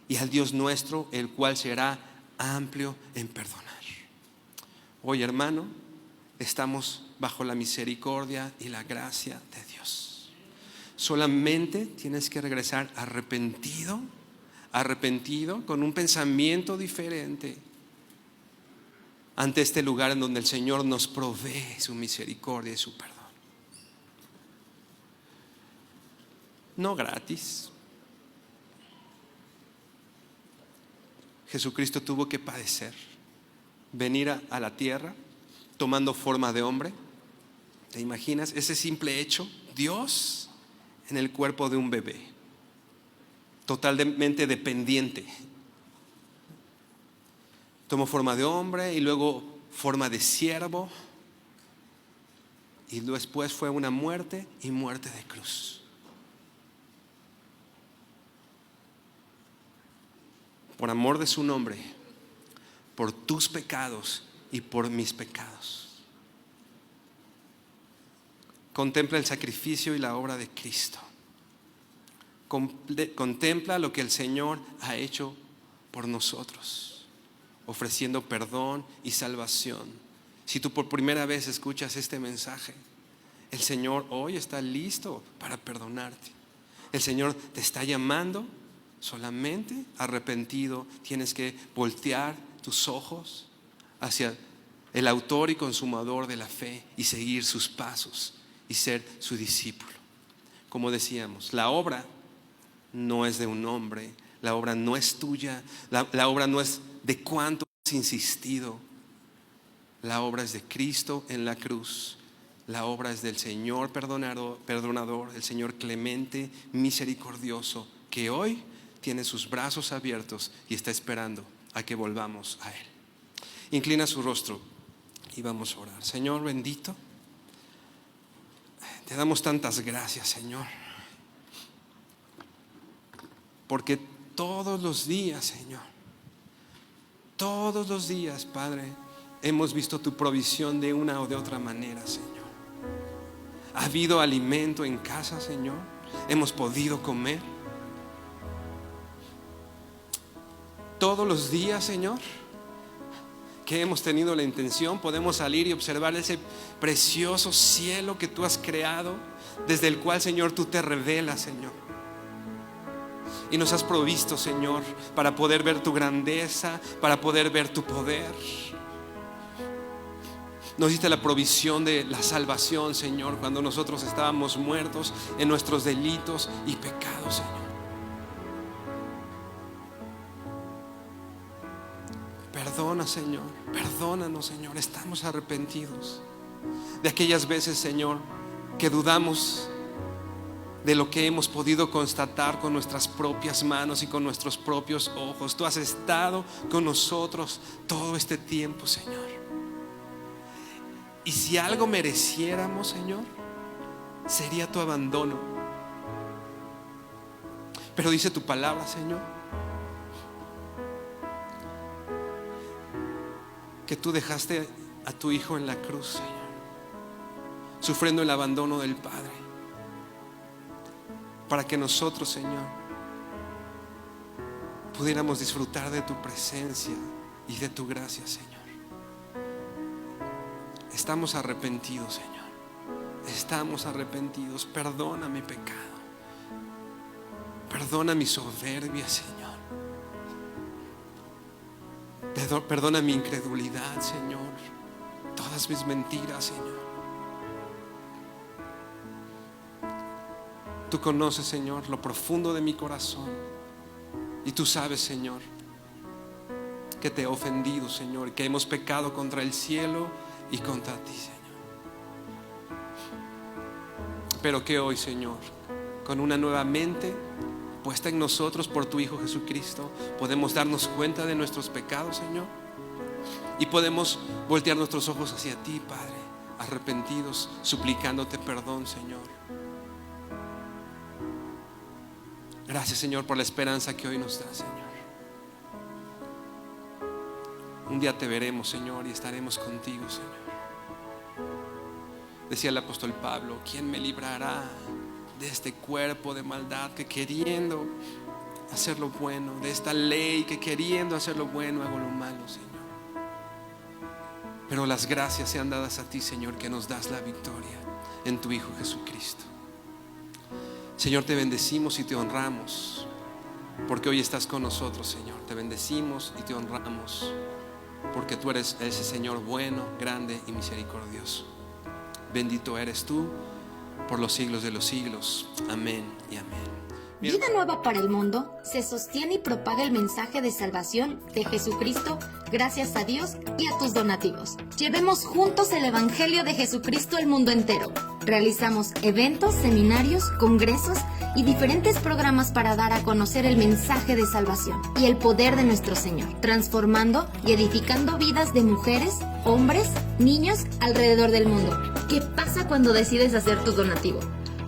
y al Dios nuestro, el cual será amplio en perdonar. Hoy, hermano, estamos bajo la misericordia y la gracia de Dios. Solamente tienes que regresar arrepentido, con un pensamiento diferente, ante este lugar en donde el Señor nos provee su misericordia y su perdón. No gratis. Jesucristo tuvo que padecer, venir a la tierra tomando forma de hombre. ¿Te imaginas ese simple hecho? Dios en el cuerpo de un bebé, totalmente dependiente. Tomó forma de hombre y luego forma de siervo, y después fue una muerte y muerte de cruz. Por amor de su nombre, por tus pecados y por mis pecados. Contempla el sacrificio y la obra de Cristo. Contempla lo que el Señor ha hecho por nosotros, ofreciendo perdón y salvación. Si tú por primera vez escuchas este mensaje, el Señor hoy está listo para perdonarte. El Señor te está llamando, solamente arrepentido. Tienes que voltear tus ojos hacia el autor y consumador de la fe y seguir sus pasos y ser su discípulo. Como decíamos, la obra no es de un hombre, la obra no es tuya, la obra no es de cuánto has insistido. La obra es de Cristo en la cruz. La obra es del Señor perdonador, el Señor clemente, misericordioso, que hoy tiene sus brazos abiertos y está esperando a que volvamos a Él. Inclina su rostro y vamos a orar. Señor bendito, te damos tantas gracias, Señor, porque todos los días, Señor, todos los días, Padre, hemos visto tu provisión de una o de otra manera, Señor. Ha habido alimento en casa, Señor. Hemos podido comer. Todos los días, Señor, que hemos tenido la intención, podemos salir y observar ese precioso cielo que tú has creado, desde el cual, Señor, tú te revelas, Señor. Y nos has provisto, Señor, para poder ver tu grandeza, para poder ver tu poder. Nos diste la provisión de la salvación, Señor, cuando nosotros estábamos muertos en nuestros delitos y pecados, Señor. Perdón perdona, Señor. Perdónanos, Señor. Estamos arrepentidos de aquellas veces, Señor, que dudamos de lo que hemos podido constatar con nuestras propias manos y con nuestros propios ojos. Tú has estado con nosotros todo este tiempo, Señor. Y si algo mereciéramos, Señor, sería tu abandono. Pero dice tu palabra, Señor, que tú dejaste a tu Hijo en la cruz, Señor, sufriendo el abandono del Padre, para que nosotros, Señor, pudiéramos disfrutar de tu presencia y de tu gracia, Señor. Estamos arrepentidos, Señor. Estamos arrepentidos. Perdona mi pecado. Perdona mi soberbia, Señor. Perdona mi incredulidad, Señor. Todas mis mentiras, Señor. Tú conoces, Señor, lo profundo de mi corazón. Y tú sabes, Señor, que te he ofendido, Señor, que hemos pecado contra el cielo y contra ti, Señor. Pero que hoy, Señor, con una nueva mente puesta en nosotros por tu Hijo Jesucristo, podemos darnos cuenta de nuestros pecados, Señor, y podemos voltear nuestros ojos hacia ti, Padre, arrepentidos, suplicándote perdón, Señor. Gracias, Señor, por la esperanza que hoy nos da, Señor. Un día te veremos, Señor, y estaremos contigo, Señor. Decía el apóstol Pablo: ¿quién me librará de este cuerpo de maldad, que queriendo hacer lo bueno, de esta ley que queriendo hacer lo bueno hago lo malo, Señor? Pero las gracias sean dadas a ti, Señor, que nos das la victoria en tu Hijo Jesucristo. Señor, te bendecimos y te honramos, porque hoy estás con nosotros, Señor. Te bendecimos y te honramos, porque tú eres ese Señor bueno, grande y misericordioso. Bendito eres tú por los siglos de los siglos. Amén y amén. Vida Nueva para el Mundo se sostiene y propaga el mensaje de salvación de Jesucristo gracias a Dios y a tus donativos. Llevemos juntos el Evangelio de Jesucristo al mundo entero. Realizamos eventos, seminarios, congresos y diferentes programas para dar a conocer el mensaje de salvación y el poder de nuestro Señor, transformando y edificando vidas de mujeres, hombres, niños alrededor del mundo. ¿Qué pasa cuando decides hacer tu donativo?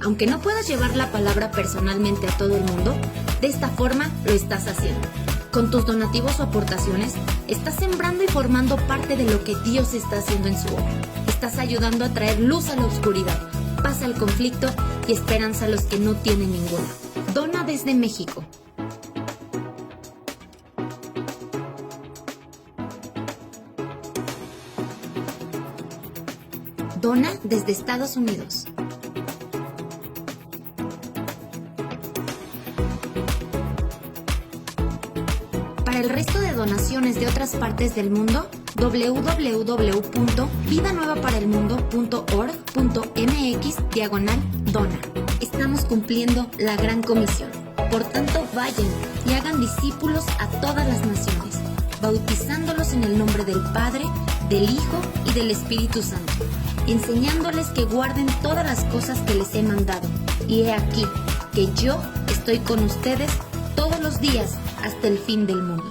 Aunque no puedas llevar la palabra personalmente a todo el mundo, de esta forma lo estás haciendo. Con tus donativos o aportaciones, estás sembrando y formando parte de lo que Dios está haciendo en su obra. Estás ayudando a traer luz a la oscuridad, paz al conflicto y esperanza a los que no tienen ninguna. Dona desde México. Dona desde Estados Unidos. Para el resto de donaciones de otras partes del mundo, www.vidanuevaparelmundo.org.mx/dona. Estamos cumpliendo la gran comisión. Por tanto, vayan y hagan discípulos a todas las naciones, bautizándolos en el nombre del Padre, del Hijo y del Espíritu Santo, enseñándoles que guarden todas las cosas que les he mandado. Y he aquí que yo estoy con ustedes todos los días hasta el fin del mundo.